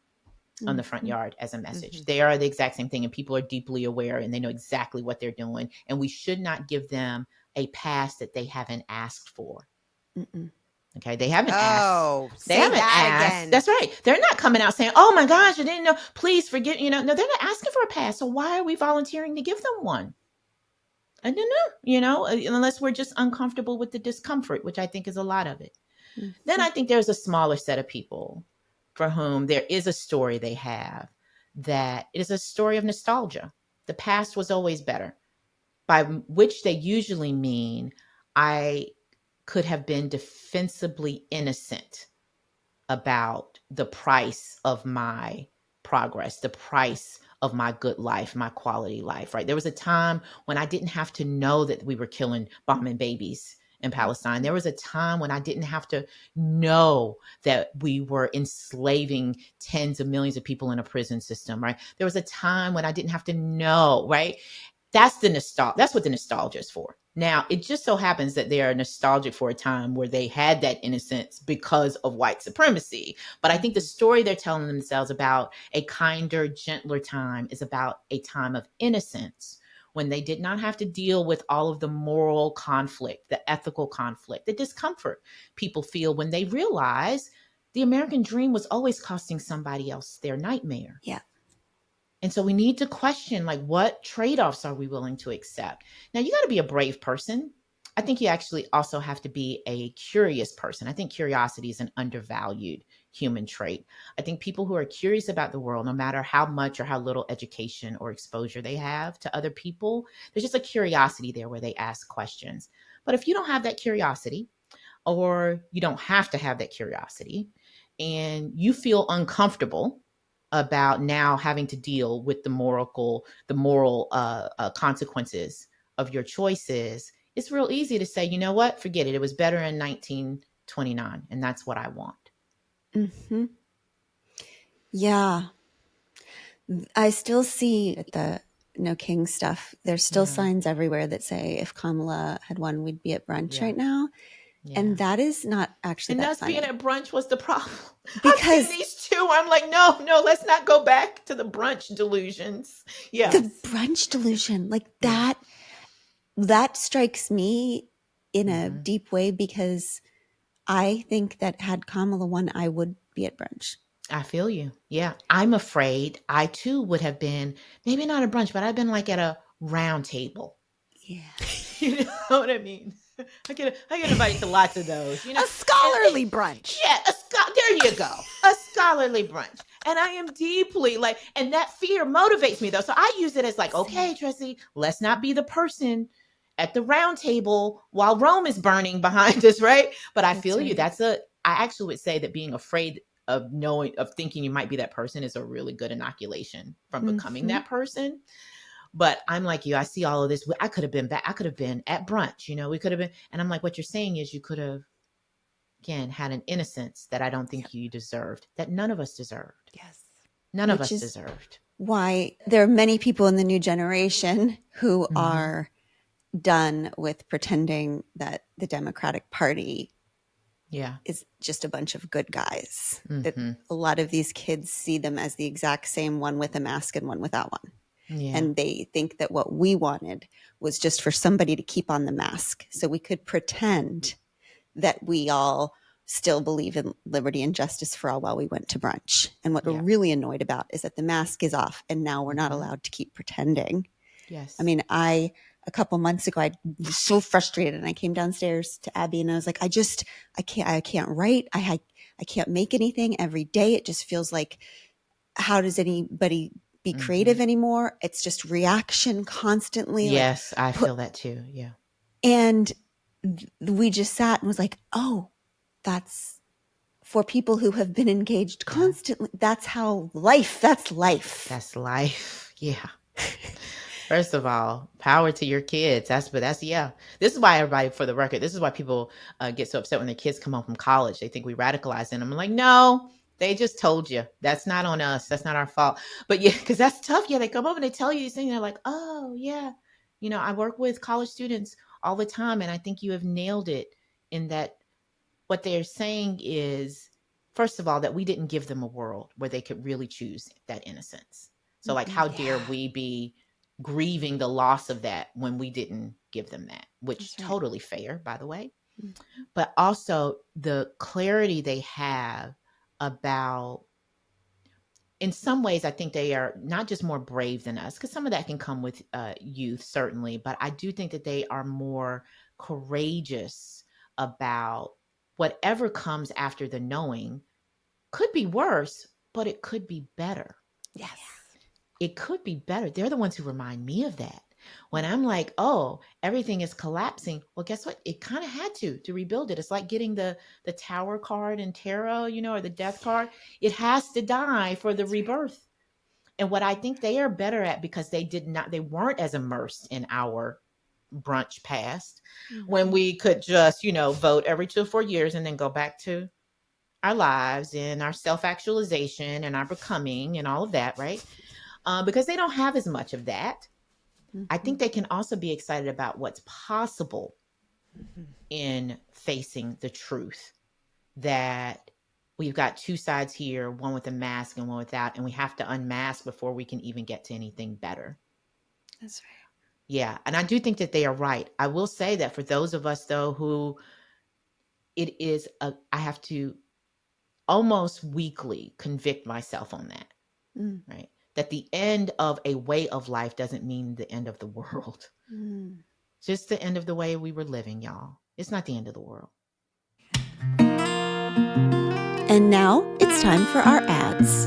on the front yard as a message. They are the exact same thing, and people are deeply aware and they know exactly what they're doing. And we should not give them a pass that they haven't asked for. Okay, they haven't asked. They haven't asked. Again. That's right. They're not coming out saying, "Oh my gosh, I didn't know. Please forgive." No, they're not asking for a pass. So why are we volunteering to give them one? I don't know. Unless we're just uncomfortable with the discomfort, which I think is a lot of it. Then I think there's a smaller set of people for whom there is a story they have that is a story of nostalgia. The past was always better, by which they usually mean I could have been defensibly innocent about the price of my progress, the price of my good life, my quality life, right? There was a time when I didn't have to know that we were bombing babies in Palestine. There was a time when I didn't have to know that we were enslaving tens of millions of people in a prison system, right? There was a time when I didn't have to know, right? That's what the nostalgia is for. Now, it just so happens that they are nostalgic for a time where they had that innocence because of white supremacy. But I think the story they're telling themselves about a kinder, gentler time is about a time of innocence, when they did not have to deal with all of the moral conflict, the ethical conflict, the discomfort people feel when they realize the American dream was always costing somebody else their nightmare. Yeah. And so we need to question, like, what trade-offs are we willing to accept? Now, you got to be a brave person. I think you actually also have to be a curious person. I think curiosity is an undervalued human trait. I think people who are curious about the world, no matter how much or how little education or exposure they have to other people, there's just a curiosity there where they ask questions. But if you don't have that curiosity, or you don't have to have that curiosity, and you feel uncomfortable about now having to deal with the moral consequences of your choices, it's real easy to say, you know what, forget it. It was better in 1929, and that's what I want. Yeah. I still see the No King stuff. There's still signs everywhere that say if Kamala had won, we'd be at brunch right now. Yeah. And that is not actually that funny. And us being at brunch was the problem. Because these two, I'm like, no, let's not go back to the brunch delusions. Yeah. The brunch delusion, like that strikes me in a deep way, because I think that had Kamala won, I would be at brunch. I feel you. Yeah. I'm afraid I too would have been, maybe not a brunch, but I've been like at a round table. Yeah. You know what I mean? I get invited to lots of those. A scholarly brunch. Yeah, there you go. A scholarly brunch. And I am deeply and that fear motivates me though. So I use it as okay, Trese, let's not be the person at the round table while Rome is burning behind us, right? But I feel you. I actually would say that being afraid of thinking you might be that person is a really good inoculation from becoming that person. But I'm like you. I see all of this. I could have been back. I could have been at brunch. We could have been. And I'm like, what you're saying is you could have, again, had an innocence that I don't think you deserved, that none of us deserved. Yes. None of us deserved. Why there are many people in the new generation who are done with pretending that the Democratic Party is just a bunch of good guys. That a lot of these kids see them as the exact same, one with a mask and one without one. Yeah. And they think that what we wanted was just for somebody to keep on the mask so we could pretend that we all still believe in liberty and justice for all while we went to brunch. And what we're really annoyed about is that the mask is off and now we're not allowed to keep pretending. Yes. I mean, I a couple months ago, I was so frustrated, and I came downstairs to Abby and I was like, I can't write. I can't make anything every day. It just feels like, how does anybody be creative anymore? It's just reaction constantly. Yes, I feel that too. Yeah. And we just sat and was like, oh, that's for people who have been engaged constantly. That's life. That's life. Yeah. First of all, power to your kids. Yeah. This is why everybody, for the record, this is why people get so upset when their kids come home from college. They think we radicalize them. I'm like, no, they just told you. That's not on us. That's not our fault. But yeah, because that's tough. Yeah, they come up and they tell you these things. They're like, oh yeah. I work with college students all the time, and I think you have nailed it in that what they're saying is, first of all, that we didn't give them a world where they could really choose that innocence. So like, how dare we be grieving the loss of that when we didn't give them that, which is totally fair, by the way. But also the clarity they have about, in some ways, I think they are not just more brave than us, because some of that can come with youth, certainly. But I do think that they are more courageous about whatever comes after the knowing. Could be worse, but it could be better. Yes. It could be better. They're the ones who remind me of that. When I'm like, oh, everything is collapsing. Well, guess what? It kind of had to rebuild it. It's like getting the tower card in tarot, or the death card. It has to die for the rebirth. And what I think they are better at, because they weren't as immersed in our brunch past, when we could just, vote every 2 or 4 years and then go back to our lives and our self-actualization and our becoming and all of that, right? Because they don't have as much of that. I think they can also be excited about what's possible in facing the truth, that we've got two sides here, one with a mask and one without, and we have to unmask before we can even get to anything better. That's right. Yeah. And I do think that they are right. I will say that for those of us, though, who I have to almost weekly convict myself on that, right? That the end of a way of life doesn't mean the end of the world. Just the end of the way we were living, y'all. It's not the end of the world. And now it's time for our ads.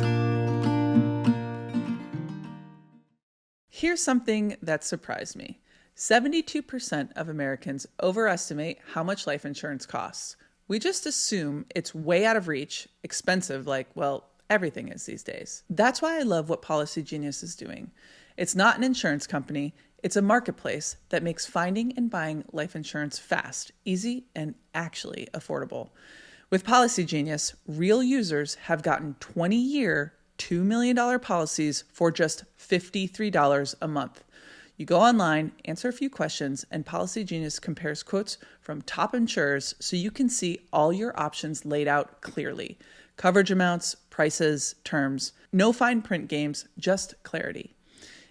Here's something that surprised me. 72% of Americans overestimate how much life insurance costs. We just assume it's way out of reach, expensive, like, well, everything is these days. That's why I love what Policy Genius is doing. It's not an insurance company. It's a marketplace that makes finding and buying life insurance fast, easy, and actually affordable. With Policy Genius, real users have gotten 20-year, $2 million policies for just $53 a month. You go online, answer a few questions, and Policy Genius compares quotes from top insurers so you can see all your options laid out clearly. Coverage amounts, prices, terms, no fine print games, just clarity.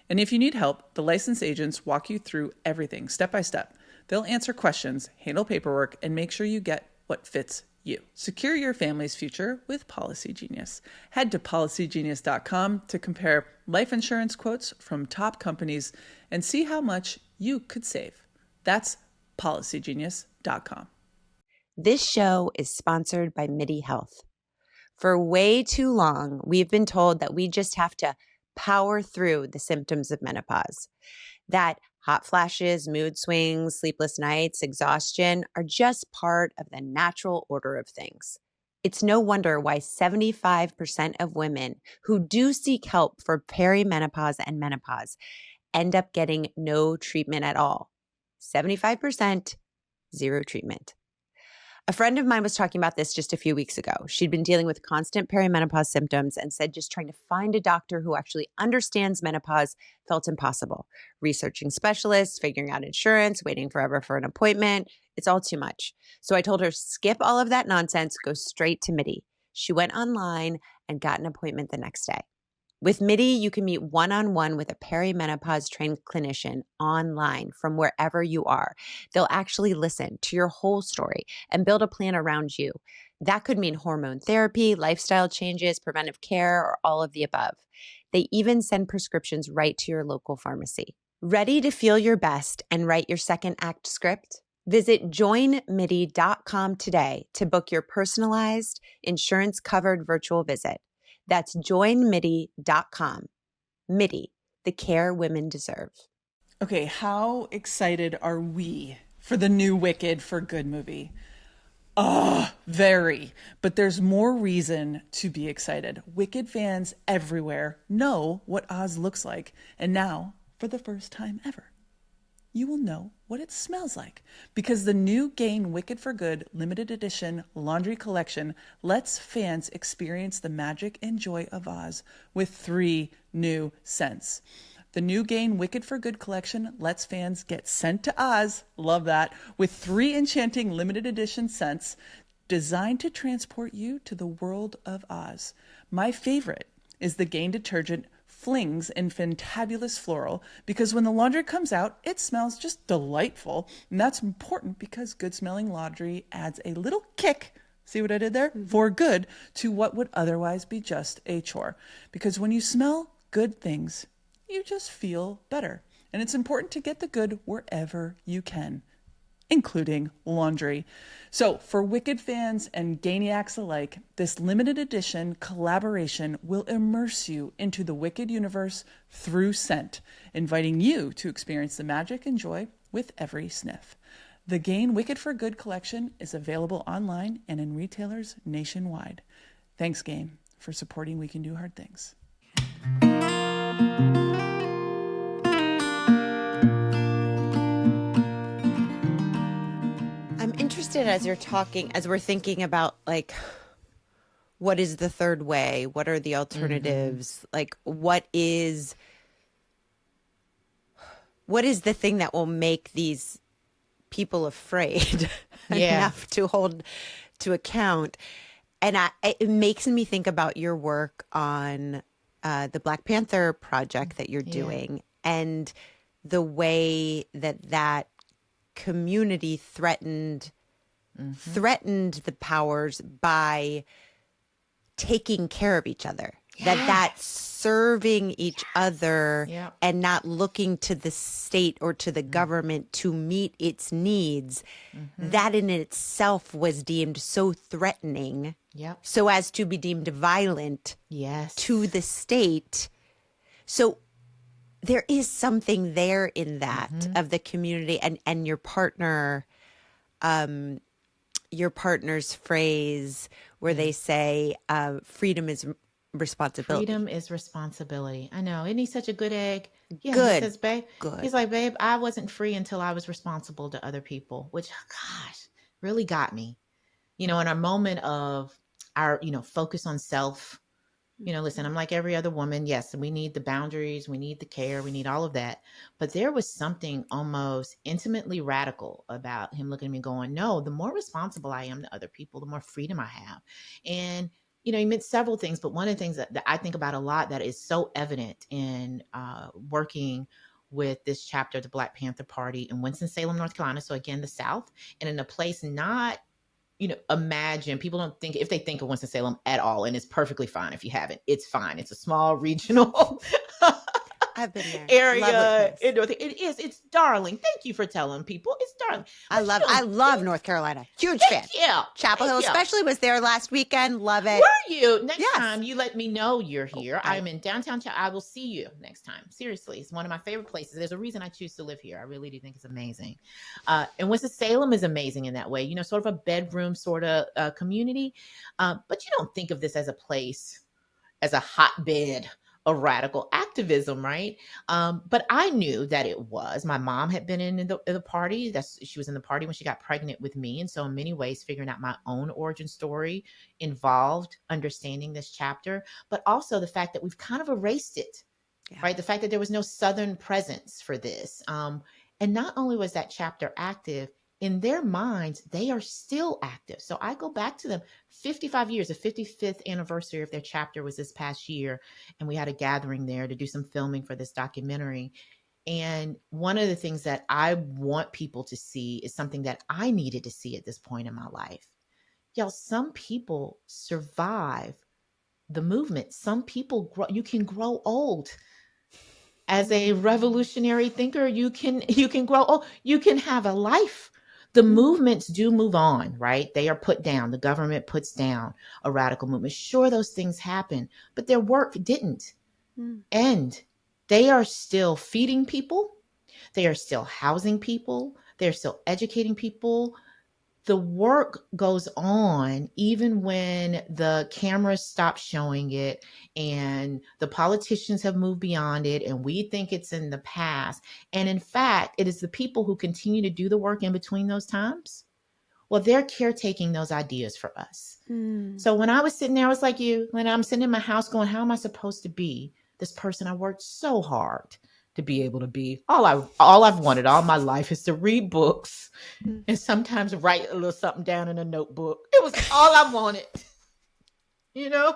And if you need help, the licensed agents walk you through everything step by step. They'll answer questions, handle paperwork, and make sure you get what fits you. Secure your family's future with Policy Genius. Head to policygenius.com to compare life insurance quotes from top companies and see how much you could save. That's policygenius.com. This show is sponsored by MIDI Health. For way too long, we've been told that we just have to power through the symptoms of menopause, that hot flashes, mood swings, sleepless nights, exhaustion are just part of the natural order of things. It's no wonder why 75% of women who do seek help for perimenopause and menopause end up getting no treatment at all. 75%, zero treatment. A friend of mine was talking about this just a few weeks ago. She'd been dealing with constant perimenopause symptoms and said just trying to find a doctor who actually understands menopause felt impossible. Researching specialists, figuring out insurance, waiting forever for an appointment. It's all too much. So I told her, skip all of that nonsense, go straight to MIDI. She went online and got an appointment the next day. With MIDI, you can meet one-on-one with a perimenopause trained clinician online from wherever you are. They'll actually listen to your whole story and build a plan around you. That could mean hormone therapy, lifestyle changes, preventive care, or all of the above. They even send prescriptions right to your local pharmacy. Ready to feel your best and write your second act script? Visit joinmidi.com today to book your personalized, insurance-covered virtual visit. That's joinmidi.com. MIDI, the care women deserve. Okay, how excited are we for the new Wicked for Good movie? Very. But there's more reason to be excited. Wicked fans everywhere know what Oz looks like. And now, for the first time ever, you will know what it smells like. Because the new Gain Wicked for Good limited edition laundry collection lets fans experience the magic and joy of Oz with 3 new scents. The new Gain Wicked for Good collection lets fans get sent to Oz, love that, with 3 enchanting limited edition scents designed to transport you to the world of Oz. My favorite is the Gain detergent Flings in Fantabulous Floral, because when the laundry comes out, it smells just delightful. And that's important because good smelling laundry adds a little kick, see what I did there? For good, to what would otherwise be just a chore. Because when you smell good things, you just feel better. And it's important to get the good wherever you can, including laundry. So for Wicked fans and Gainiacs alike, this limited edition collaboration will immerse you into the Wicked universe through scent, inviting you to experience the magic and joy with every sniff. The Gain Wicked for Good collection is available online and in retailers nationwide. Thanks, Gain, for supporting We Can Do Hard Things. I'm interested as you're talking, as we're thinking about like, what is the third way? What are the alternatives? Like, what is the thing that will make these people afraid enough to hold to account? And it makes me think about your work on the Black Panther project that you're doing, and the way that community threatened the powers by taking care of each other. That serving each other and not looking to the state or to the government to meet its needs, that in itself was deemed so threatening, so as to be deemed violent to the state. So there is something there in that of the community and your partner's phrase where they say freedom is responsibility. Freedom is responsibility. I know. Isn't he such a good egg? Yeah, Good. He says, babe, Good. He's like, babe, I wasn't free until I was responsible to other people, which, gosh, really got me. In our moment of our, focus on self, listen, I'm like every other woman. Yes, we need the boundaries. We need the care. We need all of that. But there was something almost intimately radical about him looking at me going, no, the more responsible I am to other people, the more freedom I have. And he meant several things, but one of the things that I think about a lot that is so evident in working with this chapter of the Black Panther Party in Winston-Salem, North Carolina. So again, the South, and in a place not, imagine, people don't think, if they think of Winston-Salem at all, and it's perfectly fine if you haven't, it's fine. It's a small regional I've been there. area. It is. It's darling. Thank you for telling people. It's darling. I love North Carolina. Huge fan. Yeah. Chapel Hill especially was there last weekend. Love it. Were you? Next time you let me know you're here. I'm in downtown. I will see you next time. Seriously. It's one of my favorite places. There's a reason I choose to live here. I really do think it's amazing. And Winston-Salem is amazing in that way, sort of a bedroom sort of community. But you don't think of this as a place, as a hotbed of radical activism, right? But I knew that it was. My mom had been in the party. She was in the party when she got pregnant with me. And so in many ways, figuring out my own origin story involved understanding this chapter, but also the fact that we've kind of erased it, right? The fact that there was no Southern presence for this. And not only was that chapter active, in their minds, they are still active. So I go back to them 55 years, the 55th anniversary of their chapter was this past year. And we had a gathering there to do some filming for this documentary. And one of the things that I want people to see is something that I needed to see at this point in my life. Y'all, some people survive the movement. Some people grow, you can grow old As a revolutionary thinker, you can grow. Oh, you can have a life. The movements do move on, right? They are put down. The government puts down a radical movement. Sure, those things happen, but their work didn't end. They are still feeding people. They are still housing people. They're still educating people. The work goes on even when the cameras stop showing it and the politicians have moved beyond it and we think it's in the past. And in fact, it is the people who continue to do the work in between those times. Well, they're caretaking those ideas for us. So when I was sitting there, I was like you, when I'm sitting in my house going, how am I supposed to be this person I worked so hard to be able to be? All I've wanted all my life is to read books and sometimes write a little something down in a notebook. It was all I wanted, you know?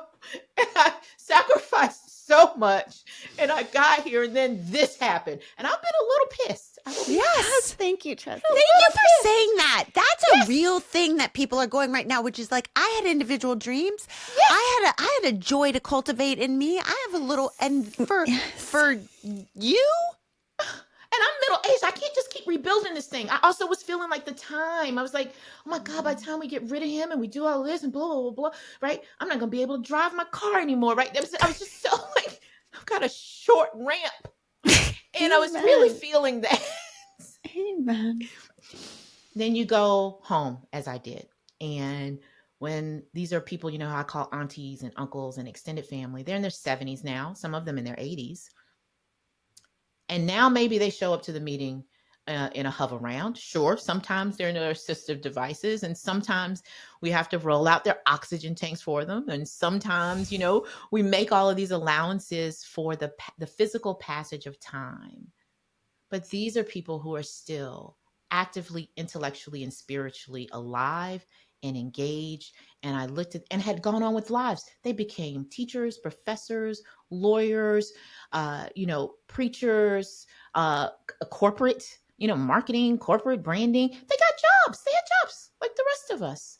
And I sacrificed so much and I got here and then this happened. And I've been a little pissed. Yes. Thank you, Trese. Thank you for saying that. That's a real thing that people are going right now, which is like, I had individual dreams. Yes. I had a joy to cultivate in me. I have a little, and for you. And I'm middle aged. I can't just keep rebuilding this thing. I also was feeling like the time. I was like, oh my God, by the time we get rid of him and we do all this and blah, blah, blah, blah, right? I'm not going to be able to drive my car anymore, right? I was just so like, I've got a short ramp. And I was really feeling that. Amen. Then you go home, as I did. And when these are people, you know, I call aunties and uncles and extended family, they're in their 70s now, some of them in their 80s. And now maybe they show up to the meeting in a hover round. Sure, sometimes they're in their assistive devices, and sometimes we have to roll out their oxygen tanks for them. And sometimes, you know, we make all of these allowances for the physical passage of time. But these are people who are still actively, intellectually, and spiritually alive and engaged. And I looked at and had gone on with lives. They became teachers, professors, lawyers, preachers, corporate, marketing, corporate branding. They got jobs. They had jobs like the rest of us.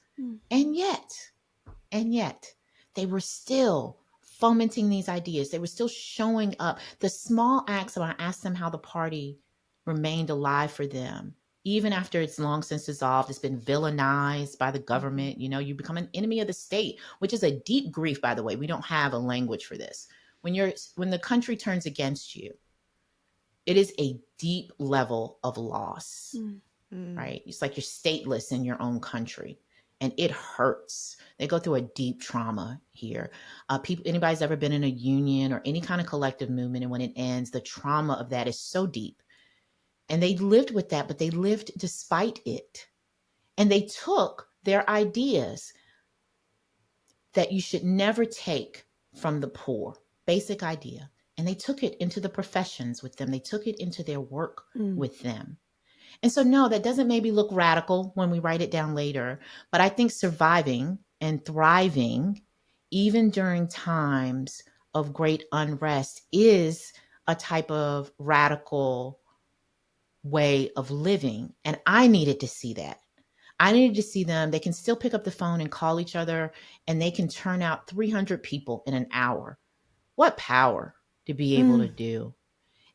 And yet they were still fomenting these ideas. They were still showing up. The small acts when I asked them how the party remained alive for them, even after it's long since dissolved, it's been villainized by the government. You know, you become an enemy of the state, which is a deep grief, by the way. We don't have a language for this. When the country turns against you, it is a deep level of loss, right? It's like you're stateless in your own country. And it hurts. They go through a deep trauma here. Anybody's ever been in a union or any kind of collective movement, and when it ends, the trauma of that is so deep. And they lived with that, but they lived despite it. And they took their ideas that you should never take from the poor, basic idea, and they took it into the professions with them. They took it into their work with them. And so, no, that doesn't maybe look radical when we write it down later, but I think surviving and thriving, even during times of great unrest, is a type of radical way of living. And I needed to see that. I needed to see them. They can still pick up the phone and call each other, and they can turn out 300 people in an hour. What power to be able to do.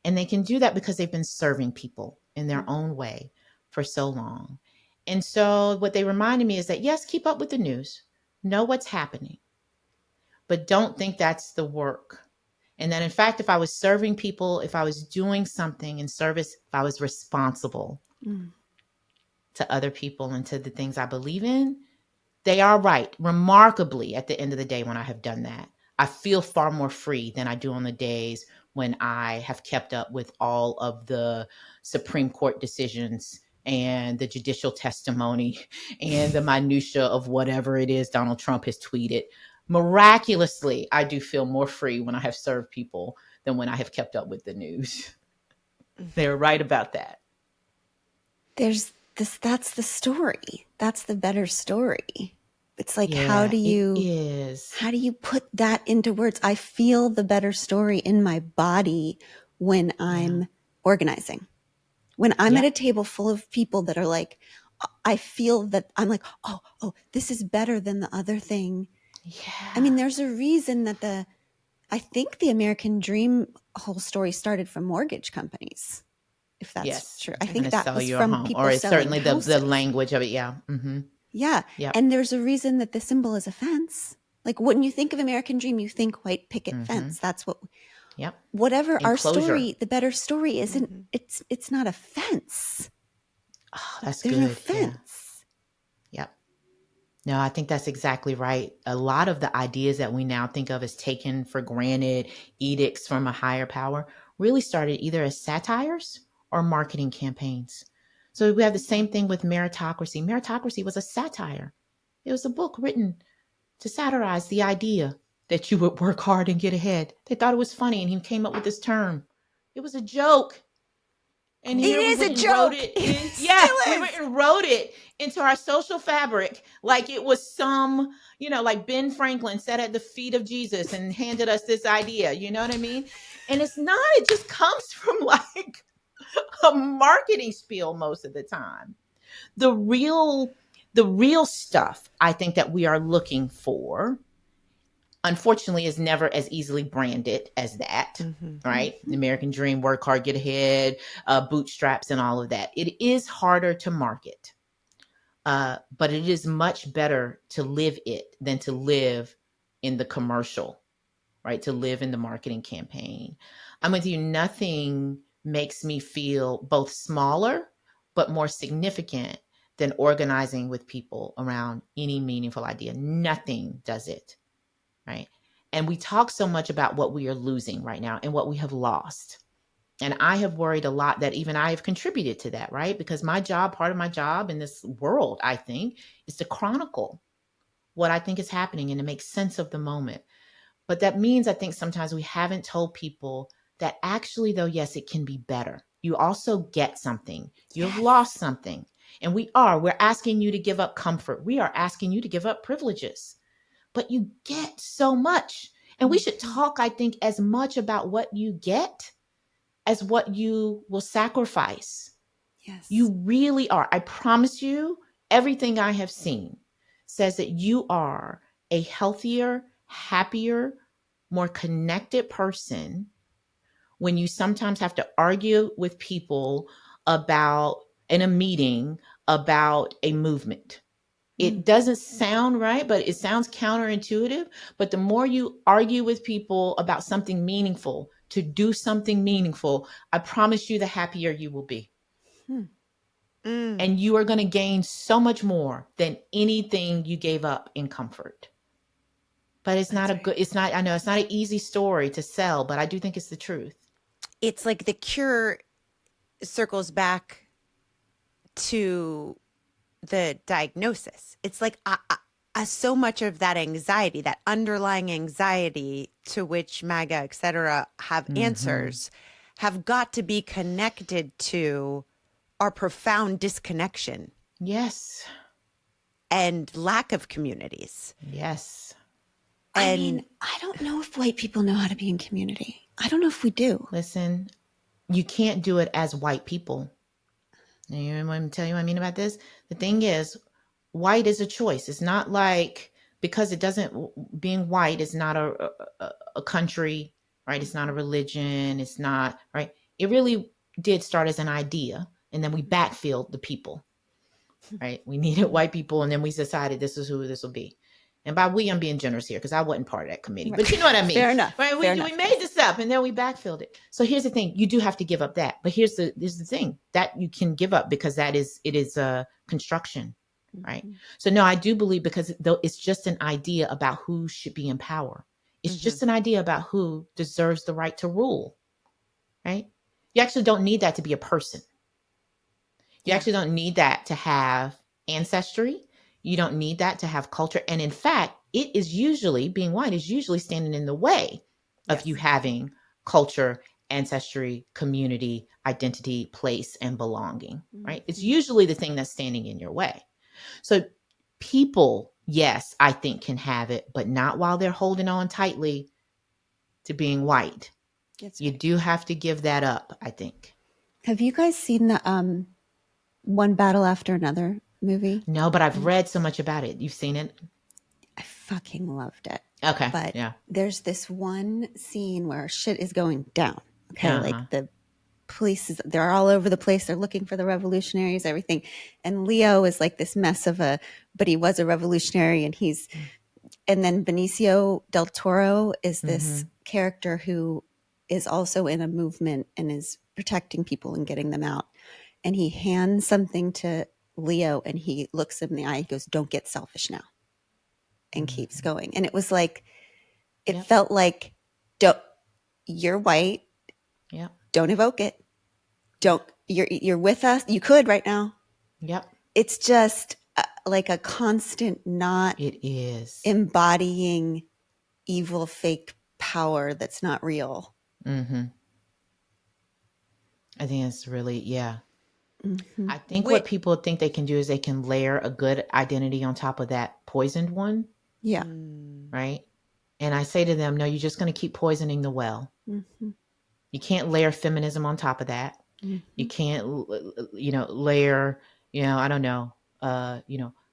And they can do that because they've been serving people in their own way for so long. And so what they reminded me is that, yes, keep up with the news, know what's happening, but don't think that's the work. And that, in fact, if I was serving people, if I was doing something in service, if I was responsible to other people and to the things I believe in, they are right. Remarkably, at the end of the day, when I have done that, I feel far more free than I do on the days when I have kept up with all of the Supreme Court decisions and the judicial testimony and the minutia of whatever it is Donald Trump has tweeted. Miraculously, I do feel more free when I have served people than when I have kept up with the news. They're right about that. That's the story. That's the better story. It's like, Yeah, how do you put that into words? I feel the better story in my body when I'm organizing. When I'm at a table full of people that are like, I feel that I'm like, oh, this is better than the other thing. Yeah. I mean, there's a reason that I think the American dream whole story started from mortgage companies, if that's Yes. true. I Trying think to that sell was you a from home, people or it's selling certainly houses. the language of it. Yeah. Mm-hmm. Yeah. Yep. And there's a reason that the symbol is a fence. Like when you think of American dream, you think white picket fence. That's what, Yep. whatever our Enclosure. story, the better story isn't, it's not a fence. Oh, that's There's good. no Yeah. fence. Yep. No, I think that's exactly right. A lot of the ideas that we now think of as taken for granted, edicts from a higher power, really started either as satires or marketing campaigns. So we have the same thing with meritocracy. Meritocracy was a satire. It was a book written to satirize the idea that you would work hard and get ahead. They thought it was funny, and he came up with this term. It was a joke. And here It we is a went and joke. wrote it. We went and wrote it into our social fabric like it was some, like Ben Franklin sat at the feet of Jesus and handed us this idea. You know what I mean? And it's not, it just comes from like a marketing spiel most of the time. The real stuff I think that we are looking for, unfortunately, is never as easily branded as that, right? The American dream, work hard, get ahead, bootstraps and all of that. It is harder to market, but it is much better to live it than to live in the commercial, right? To live in the marketing campaign. I'm with you. Nothing makes me feel both smaller, but more significant than organizing with people around any meaningful idea. Nothing does it. Right. And we talk so much about what we are losing right now and what we have lost. And I have worried a lot that even I have contributed to that, right? Because part of my job in this world, I think, is to chronicle what I think is happening and to make sense of the moment. But that means I think sometimes we haven't told people that actually, though, yes, it can be better. You also get something. You have lost something. And we're asking you to give up comfort. We are asking you to give up privileges. But you get so much. And we should talk, I think, as much about what you get as what you will sacrifice. Yes. You really are. I promise you, everything I have seen says that you are a healthier, happier, more connected person when you sometimes have to argue with people in a meeting about a movement. It doesn't sound right, but it sounds counterintuitive. But the more you argue with people about something meaningful, to do something meaningful, I promise you the happier you will be. And you are going to gain so much more than anything you gave up in comfort. But it's not I know it's not an easy story to sell, but I do think it's the truth. It's like the cure circles back to the diagnosis. It's like so much of that anxiety, that underlying anxiety to which MAGA, et cetera, have answers, have got to be connected to our profound disconnection. Yes. And lack of communities. Yes. I mean, I don't know if white people know how to be in community. I don't know if we do. Listen, you can't do it as white people. You want me to tell you what I mean about this? The thing is, white is a choice. It's not like, because being white is not a country, right? It's not a religion. It's not, right? It really did start as an idea. And then we backfilled the people, right? We needed white people. And then we decided this is who this will be. And by we, I'm being generous here because I wasn't part of that committee. But you know what I mean? Fair enough. Right? We made this up and then we backfilled it. So here's the thing. You do have to give up that. But here's the thing that you can give up because it is a construction, right? So no, I do believe, because though it's just an idea about who should be in power. It's just an idea about who deserves the right to rule, right? You actually don't need that to be a person. You actually don't need that to have ancestry. You don't need that to have culture. And in fact, being white is usually standing in the way of you having culture, ancestry, community, identity, place, and belonging, right? It's usually the thing that's standing in your way. So people, yes, I think can have it, but not while they're holding on tightly to being white. You do have to give that up, I think. Have you guys seen the One Battle After Another movie? No, but I've read so much about it. You've seen it? I fucking loved it. Okay. But Yeah. there's this one scene where shit is going down. Okay. Uh-huh. Like the police they're all over the place. They're looking for the revolutionaries, everything. And Leo is like this mess of but he was a revolutionary, and then Benicio del Toro is this character who is also in a movement and is protecting people and getting them out. And he hands something to Leo and he looks him in the eye. He goes, "Don't get selfish now," and keeps going. And it was like, it felt like, you're white. Yep. Don't evoke it. You're with us. You could right now. Yep. It's just like a constant not It is embodying evil fake power that's not real. I think it's really, yeah. I think Wait. what people think they can do is they can layer a good identity on top of that poisoned one. Yeah. Right. And I say to them, no, you're just going to keep poisoning the well. You can't layer feminism on top of that. You can't, layer, I don't know,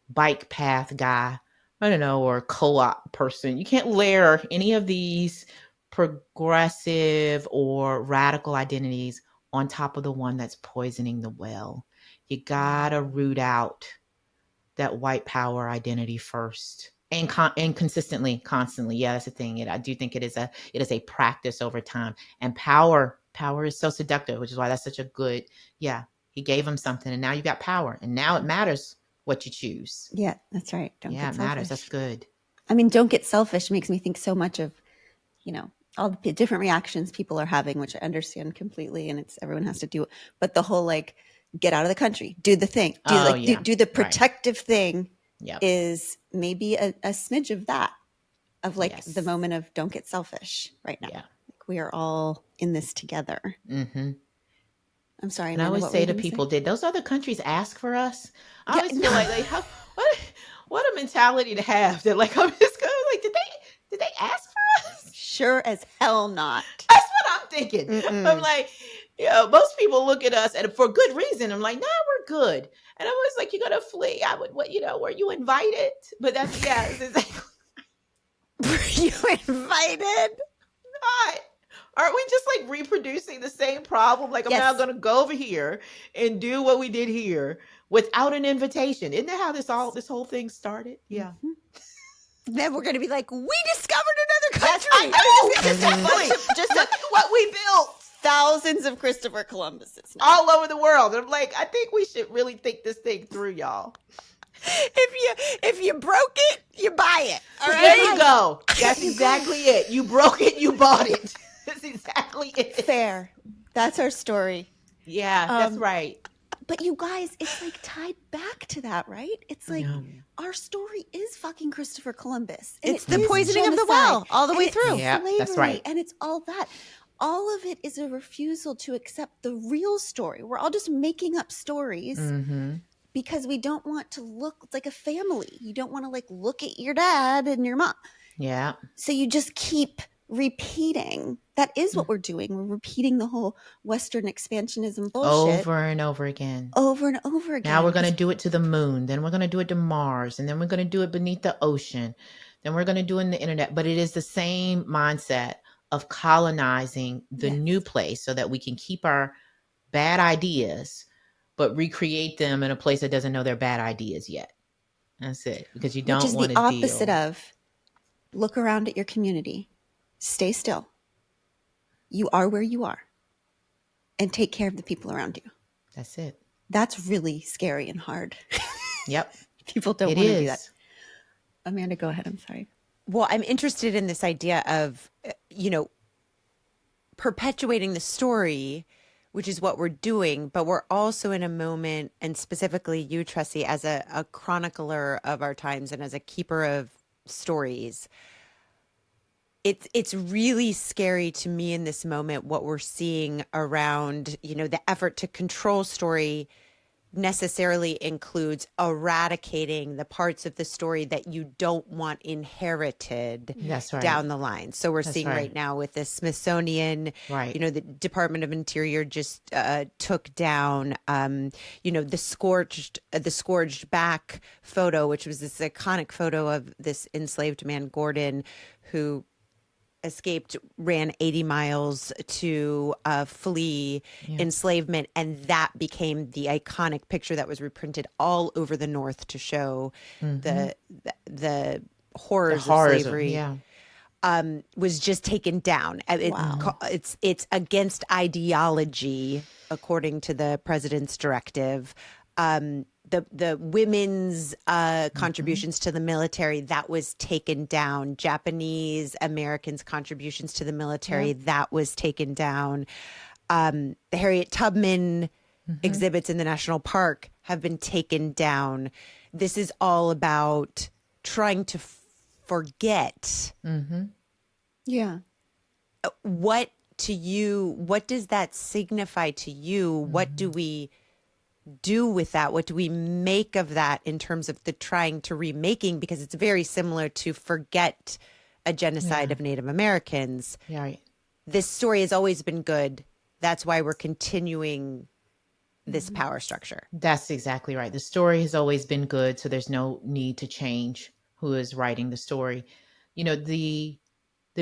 bike path guy, I don't know, or co-op person. You can't layer any of these progressive or radical identities on top of the one that's poisoning the well. You gotta root out that white power identity first, and consistently, constantly. Yeah, that's the thing. I do think it is a practice over time. And power is so seductive, which is why that's such a good. Yeah, he gave him something, and now you got power, and now it matters what you choose. Yeah, that's right. Don't get it selfish. matters. That's good. I mean, don't get selfish makes me think so much of, all the different reactions people are having, which I understand completely, and everyone has to do it. But the whole get out of the country, do the thing, do the protective thing is maybe a smidge of that, of the moment of don't get selfish right now. Yeah. We are all in this together. I'm sorry. And Amanda, I always say to people, did those other countries ask for us? I always feel like what a mentality to have. That I'm just going did they ask for us? Sure as hell not. That's what I'm thinking. I'm like, most people look at us and for good reason. I'm like, nah, we're good. And I'm always like, you're gonna flee. I would, were you invited? But that's it's exactly. Were you invited? Not. Aren't we just reproducing the same problem? I'm now going to go over here and do what we did here without an invitation. Isn't that how this whole thing started? Yeah. Then we're going to be like, we discovered another country. Just look at what we built. Thousands of Christopher Columbuses now. All over the world. And I'm like, I think we should really think this thing through, y'all. If you broke it, you buy it. All right? There you go. That's exactly it. You broke it, you bought it. That's exactly it. Fair. That's our story. Yeah, that's right. But you guys, it's tied back to that, right? It's our story is fucking Christopher Columbus. It's the poisoning of the well all the way through. Yeah, that's right. And it's all that. All of it is a refusal to accept the real story. We're all just making up stories because we don't want to look like a family. You don't want to look at your dad and your mom. Yeah. So you just keep repeating. That is what we're doing. We're repeating the whole Western expansionism bullshit over and over again. Over and over again. Now we're going to do it to the moon. Then we're going to do it to Mars. And then we're going to do it beneath the ocean. Then we're going to do it in the internet. But it is the same mindset of colonizing the new place so that we can keep our bad ideas, but recreate them in a place that doesn't know they're bad ideas yet. That's it. Because you don't want to deal. Which is the opposite of look around at your community. Stay still. You are where you are. And take care of the people around you. That's it. That's really scary and hard. Yep. People don't want to do that. Amanda, go ahead. I'm sorry. Well, I'm interested in this idea of, perpetuating the story, which is what we're doing, but we're also in a moment, and specifically you, Trese, as a chronicler of our times and as a keeper of stories. It's really scary to me in this moment what we're seeing around, the effort to control story necessarily includes eradicating the parts of the story that you don't want inherited down the line. So we're seeing right now with the Smithsonian, the Department of Interior just took down, the scorched back photo, which was this iconic photo of this enslaved man, Gordon, who escaped, ran 80 miles to flee enslavement, and that became the iconic picture that was reprinted all over the North to show the horrors of slavery. Was just taken down. It's against ideology, according to the president's directive. The women's contributions to the military, that was taken down. Japanese Americans' contributions to the military, that was taken down. The Harriet Tubman exhibits in the national park have been taken down. This is all about trying to forget. Yeah. What to you, what does that signify to you? What do we do with that? What do we make of that in terms of the trying to remaking? Because it's very similar to forget a genocide of Native Americans. This story has always been good. That's why we're continuing this power structure. That's exactly right. The story has always been good, so there's no need to change who is writing the story. You know, the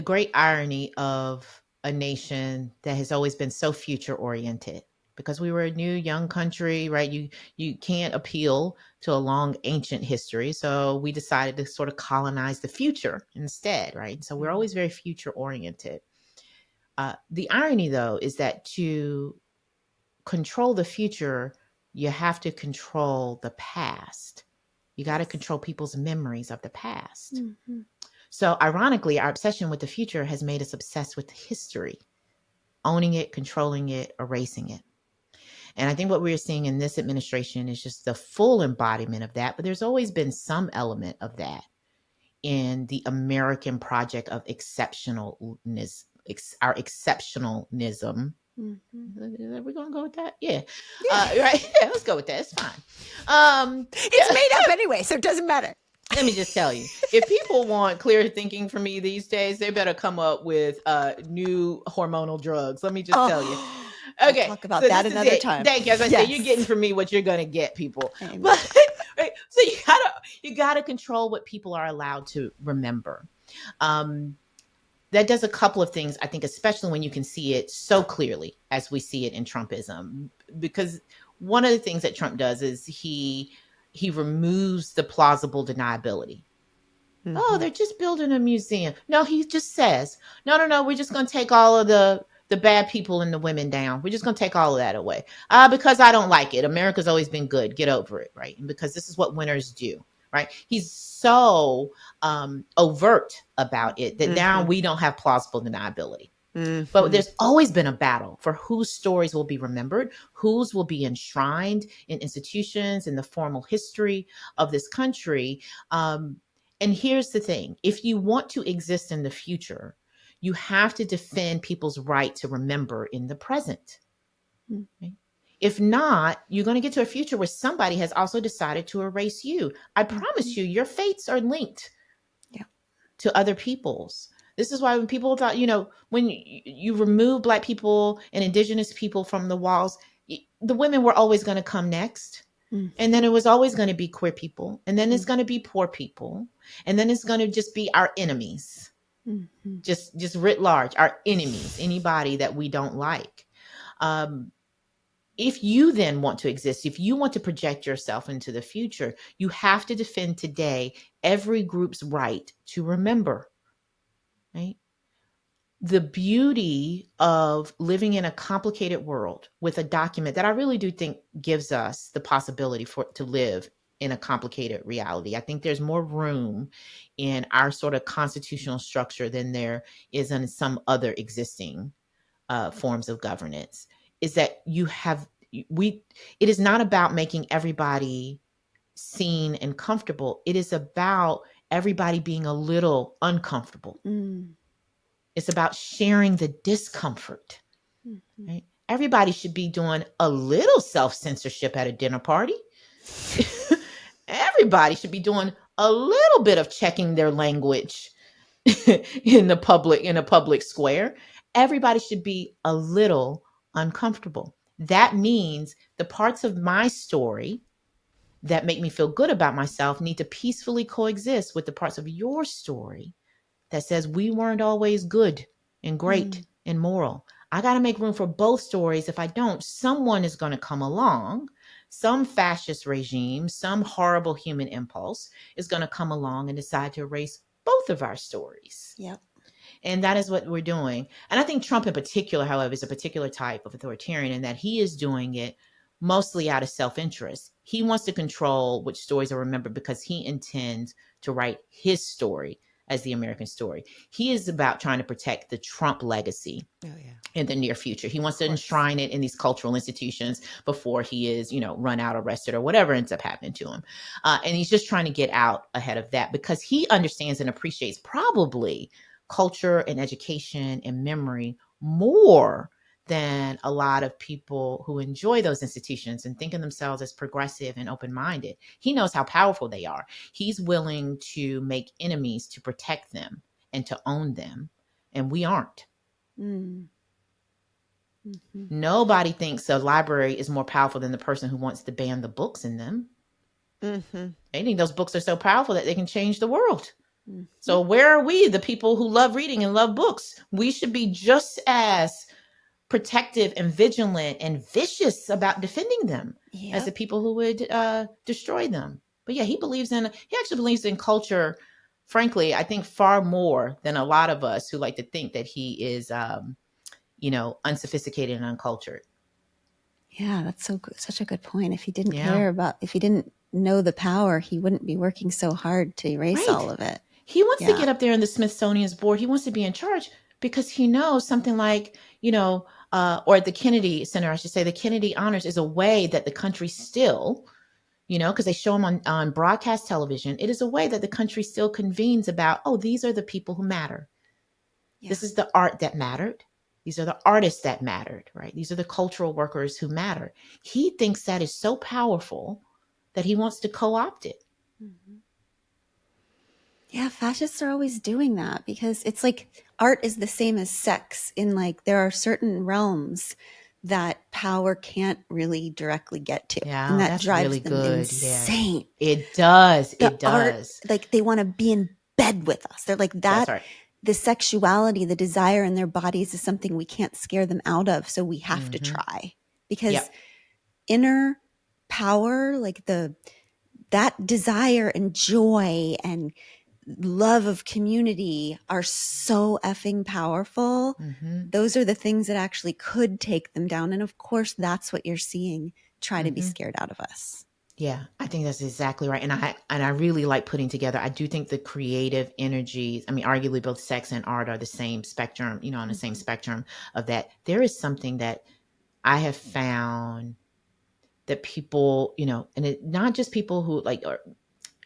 great irony of a nation that has always been so future oriented, because we were a new young country, right? You can't appeal to a long ancient history. So we decided to sort of colonize the future instead, right? So we're always very future oriented. The irony, though, is that to control the future, you have to control the past. You got to control people's memories of the past. So ironically, our obsession with the future has made us obsessed with history, owning it, controlling it, erasing it. And I think what we're seeing in this administration is just the full embodiment of that. But there's always been some element of that in the American project of exceptionalness, our exceptionalism. Are we going to go with that? Yeah. Right. Yeah, let's go with that. It's fine. It's made up anyway, so it doesn't matter. Let me just tell you, if people want clear thinking from me these days, they better come up with new hormonal drugs. Let me just tell you. Okay. We'll talk about that another time. Thank you. As I say, you're getting from me what you're going to get, people. But, right, so you gotta control what people are allowed to remember. That does a couple of things, I think, especially when you can see it so clearly as we see it in Trumpism. Because one of the things that Trump does is he removes the plausible deniability. Oh, they're just building a museum. No, he just says, no, we're just going to take all of the bad people and the women down. We're just going to take all of that away. Because I don't like it. America's always been good. Get over it, right? And because this is what winners do, right? He's so overt about it that now we don't have plausible deniability. But there's always been a battle for whose stories will be remembered, whose will be enshrined in institutions, in the formal history of this country. And here's the thing. If you want to exist in the future, you have to defend people's right to remember in the present. Right? If not, you're going to get to a future where somebody has also decided to erase you. I promise you, your fates are linked to other people's. This is why when people thought, when you remove Black people and Indigenous people from the walls, the women were always going to come next. And then it was always going to be queer people. And then it's going to be poor people. And then it's going to just be our enemies. Just writ large, our enemies, anybody that we don't like. If you then want to exist, if you want to project yourself into the future, you have to defend today every group's right to remember. Right? The beauty of living in a complicated world with a document that I really do think gives us the possibility to live in a complicated reality. I think there's more room in our sort of constitutional structure than there is in some other existing forms of governance. Is that it is not about making everybody seen and comfortable. It is about everybody being a little uncomfortable. It's about sharing the discomfort. Right? Everybody should be doing a little self-censorship at a dinner party. Everybody should be doing a little bit of checking their language in a public square. Everybody should be a little uncomfortable. That means the parts of my story that make me feel good about myself need to peacefully coexist with the parts of your story that says we weren't always good and great and moral. I got to make room for both stories. If I don't, someone is going to come along, some fascist regime, some horrible human impulse is going to come along and decide to erase both of our stories. Yep. And that is what we're doing. And I think Trump in particular, however, is a particular type of authoritarian in that he is doing it mostly out of self-interest. He wants to control which stories are remembered because he intends to write his story as the American story. He is about trying to protect the Trump legacy in the near future. He wants to enshrine it in these cultural institutions before he is, run out, arrested, or whatever ends up happening to him. And he's just trying to get out ahead of that because he understands and appreciates probably culture and education and memory more than a lot of people who enjoy those institutions and think of themselves as progressive and open-minded. He knows how powerful they are. He's willing to make enemies to protect them and to own them. And we aren't. Nobody thinks a library is more powerful than the person who wants to ban the books in them. They think those books are so powerful that they can change the world. So where are we, the people who love reading and love books? We should be just as protective and vigilant and vicious about defending them as the people who would destroy them. But yeah, he actually believes in culture, frankly, I think far more than a lot of us who like to think that he is, unsophisticated and uncultured. Yeah, that's such a good point. If he didn't if he didn't know the power, he wouldn't be working so hard to erase all of it. He wants to get up there in the Smithsonian's board. He wants to be in charge because he knows something like, or at the Kennedy Center, I should say, the Kennedy Honors is a way that the country still, because they show them on broadcast television. It is a way that the country still convenes about, these are the people who matter. Yeah. This is the art that mattered. These are the artists that mattered, right? These are the cultural workers who matter. He thinks that is so powerful that he wants to co-opt it. Yeah, fascists are always doing that because it's like art is the same as sex in like there are certain realms that power can't really directly get to. Yeah, and that that's drives really them good. insane. Yeah. It does. The it does. Art, like they want to be in bed with us. They're like that. That's right. The sexuality, the desire in their bodies is something we can't scare them out of. So we have to try because inner power, like that desire and joy and love of community are so effing powerful. Those are the things that actually could take them down. And of course, that's what you're seeing try to be scared out of us. Yeah, I think that's exactly right. And I really like putting together, I do think the creative energies, arguably both sex and art are the same spectrum, on the same spectrum of that. There is something that I have found that people, and it, not just people who are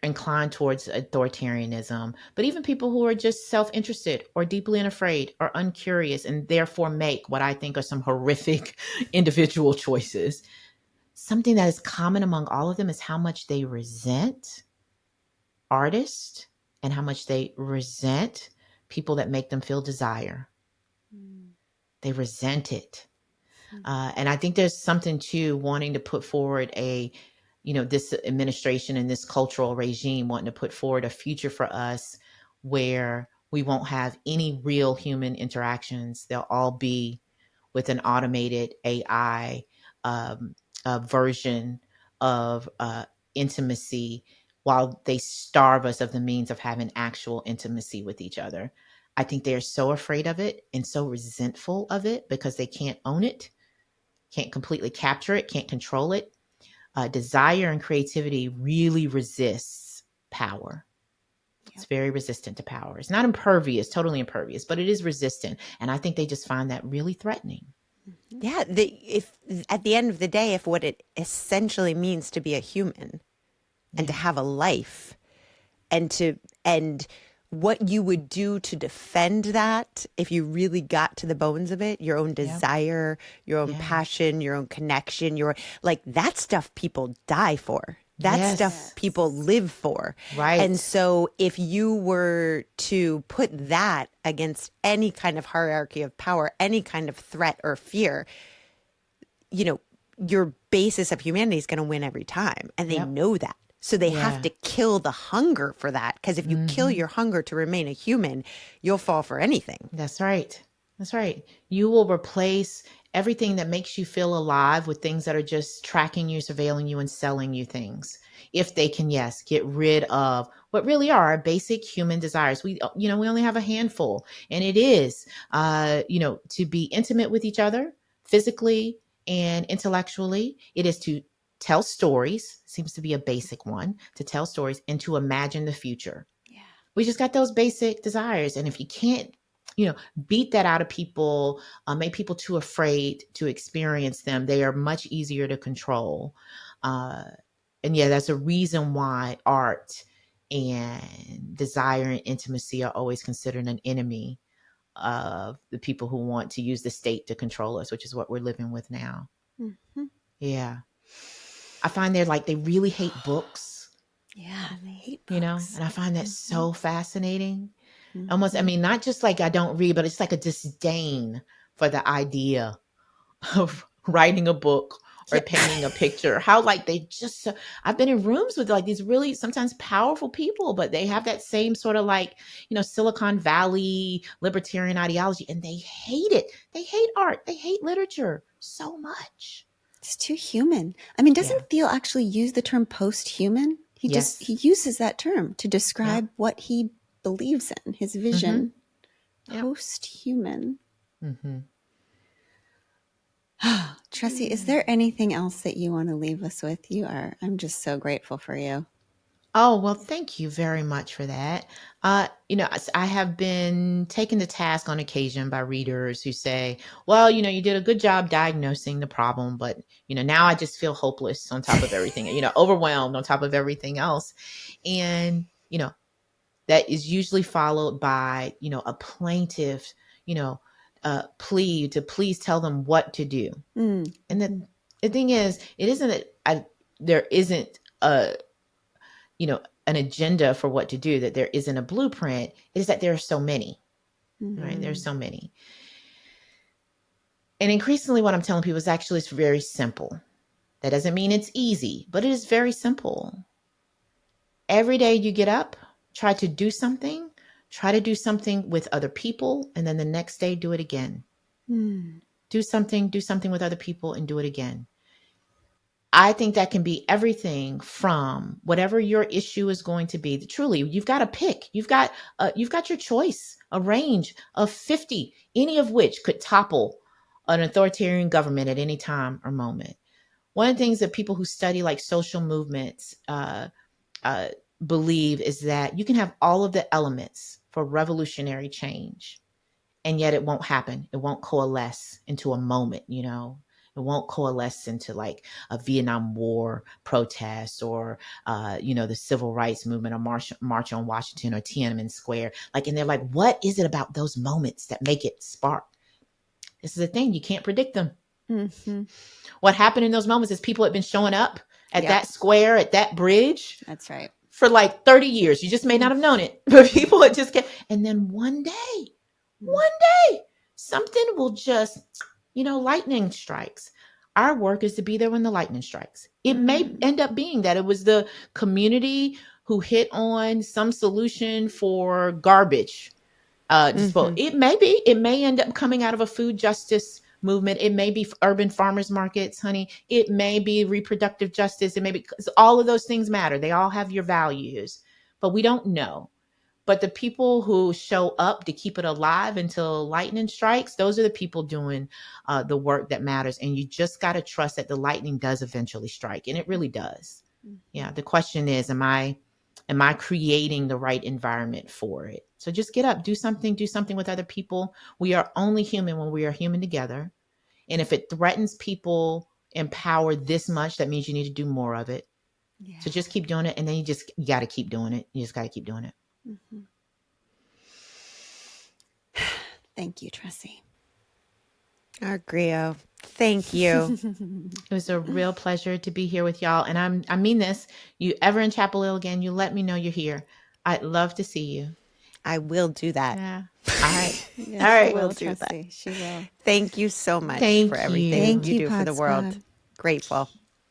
inclined towards authoritarianism, but even people who are just self-interested or deeply unafraid or uncurious and therefore make what I think are some horrific individual choices. Something that is common among all of them is how much they resent artists and how much they resent people that make them feel desire. They resent it. And I think there's something to wanting to put forward this administration and this cultural regime wanting to put forward a future for us where we won't have any real human interactions. They'll all be with an automated AI version of intimacy while they starve us of the means of having actual intimacy with each other. I think they're so afraid of it and so resentful of it because they can't own it, can't completely capture it, can't control it. Desire and creativity really resists power. It's very resistant to power. It's not impervious, totally impervious, but it is resistant. And I think they just find that really threatening. Yeah. If at the end of the day, if what it essentially means to be a human and to have a life and what you would do to defend that, if you really got to the bones of it, your own desire, your own passion, your own connection, that stuff people die for. That stuff people live for. Right. And so if you were to put that against any kind of hierarchy of power, any kind of threat or fear, your basis of humanity is going to win every time. And they know that. So they have Yeah. to kill the hunger for that. Because if you kill your hunger to remain a human, you'll fall for anything. That's right. That's right. You will replace everything that makes you feel alive with things that are just tracking you, surveilling you, and selling you things. If they can, yes, get rid of what really are our basic human desires. We only have a handful, and it is, to be intimate with each other physically and intellectually. It is to tell stories, seems to be a basic one, to tell stories and to imagine the future. Yeah. We just got those basic desires. And if you can't, beat that out of people, make people too afraid to experience them, they are much easier to control. And yeah, that's a reason why art and desire and intimacy are always considered an enemy of the people who want to use the state to control us, which is what we're living with now. Mhm. Yeah. I find they really hate books, Yeah, they hate and books. I find that so fascinating. Mhm. Almost, I mean, not just like I don't read, but it's like a disdain for the idea of writing a book or painting a picture. How they just, I've been in rooms with these really sometimes powerful people, but they have that same sort of Silicon Valley libertarian ideology, and they hate it. They hate art. They hate literature so much. It's too human. I mean, doesn't Yeah. Thiel actually use the term post-human? Yes. He uses that term to describe what he believes in, his vision. Yep. Post-human. Mm-hmm. Trese, is there anything else that you want to leave us with? I'm just so grateful for you. Oh, well, thank you very much for that. I have been taken to task on occasion by readers who say, well, you did a good job diagnosing the problem, but, now I just feel hopeless on top of everything, overwhelmed on top of everything else. And, that is usually followed by, a plaintive, plea to please tell them what to do. Mm. And the thing is, it isn't that there isn't an agenda for what to do, that there isn't a blueprint. It is that there are so many, right? There's so many. And increasingly what I'm telling people is actually it's very simple. That doesn't mean it's easy, but it is very simple. Every day you get up, try to do something with other people, and then the next day do it again. Do something with other people and do it again. I think that can be everything from whatever your issue is going to be. Truly, you've got to pick. You've got your choice, a range of 50, any of which could topple an authoritarian government at any time or moment. One of the things that people who study social movements believe is that you can have all of the elements for revolutionary change, and yet it won't happen. It won't coalesce into a moment, It won't coalesce into a Vietnam War protest or, the civil rights movement or March on Washington or Tiananmen Square. And they're like, what is it about those moments that make it spark? This is the thing. You can't predict them. Mm-hmm. What happened in those moments is people had been showing up at that square, at that bridge. That's right. For 30 years. You just may not have known it, but people had just kept. And then one day, something will just, lightning strikes. Our work is to be there when the lightning strikes. It may end up being that it was the community who hit on some solution for garbage disposal. It may end up coming out of a food justice movement. It may be urban farmers markets, honey. It may be reproductive justice. It may be, all of those things matter. They all have your values, but we don't know. But the people who show up to keep it alive until lightning strikes, those are the people doing the work that matters. And you just got to trust that the lightning does eventually strike. And it really does. Yeah. The question is, am I creating the right environment for it? So just get up, do something with other people. We are only human when we are human together. And if it threatens people in power this much, that means you need to do more of it. Yeah. So just keep doing it. And then you got to keep doing it. You just got to keep doing it. Mm-hmm. Thank you, Trese. Grio, thank you. It was a real pleasure to be here with y'all. And I mean this, you ever in Chapel Hill again, you let me know you're here. I'd love to see you. I will do that. Yeah. All right. Yes, all right. She will, do that. She will. Thank you so much Thank for you. everything Thank you you, do for Pod the world. Squad. Grateful.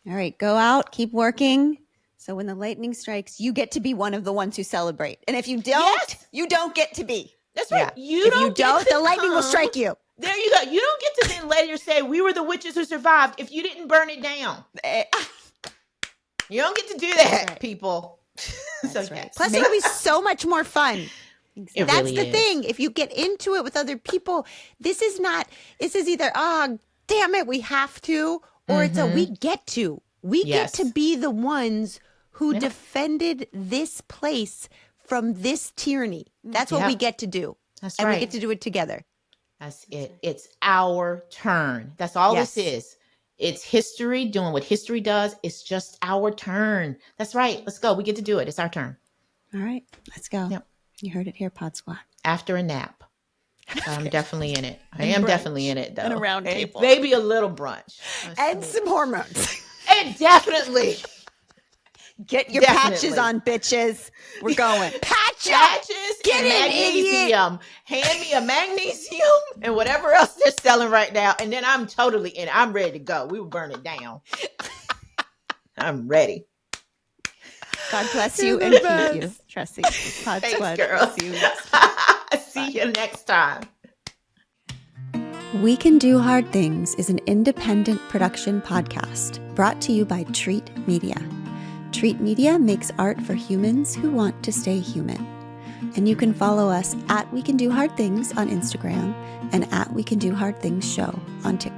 All right, go out, keep working, So when the lightning strikes, you get to be one of the ones who celebrate. And if you don't, Yes. you don't get to be. That's right. Yeah. If you don't, the lightning will strike you. There you go. You don't get to then later say, we were the witches who survived if you didn't burn it down. You don't get to do that, right. people. That's right. Plus, it'll be so much more fun. It That's really the is. thing. If you get into it with other people, this is either, oh, damn it, we have to, or it's a we get to. We Yes. get to be the ones who defended this place from this tyranny. That's what we get to do. That's and right. we get to do it together. That's it. It's our turn. That's all Yes. this is. It's history doing what history does. It's just our turn. That's right. Let's go. We get to do it. It's our turn. All right, let's go. Yep. You heard it here, Pod Squad. After a nap. I'm definitely in it. I am definitely in it, though. And a round And table. maybe a little brunch. And some hormones. And definitely. Get your Definitely. patches on, bitches. We're going. Patches Get and in, idiot. magnesium. Hand me a magnesium and whatever else they're selling right now. And then I'm totally in it. I'm ready to go. We will burn it down. I'm ready. God bless you You're and the keep best. you. Tressie. Pod Thanks, Squad. girls. See you. See you next time. We Can Do Hard Things is an independent production podcast brought to you by Treat Media. Treat Media makes art for humans who want to stay human. And you can follow us at We Can Do Hard Things on Instagram and at We Can Do Hard Things Show on TikTok.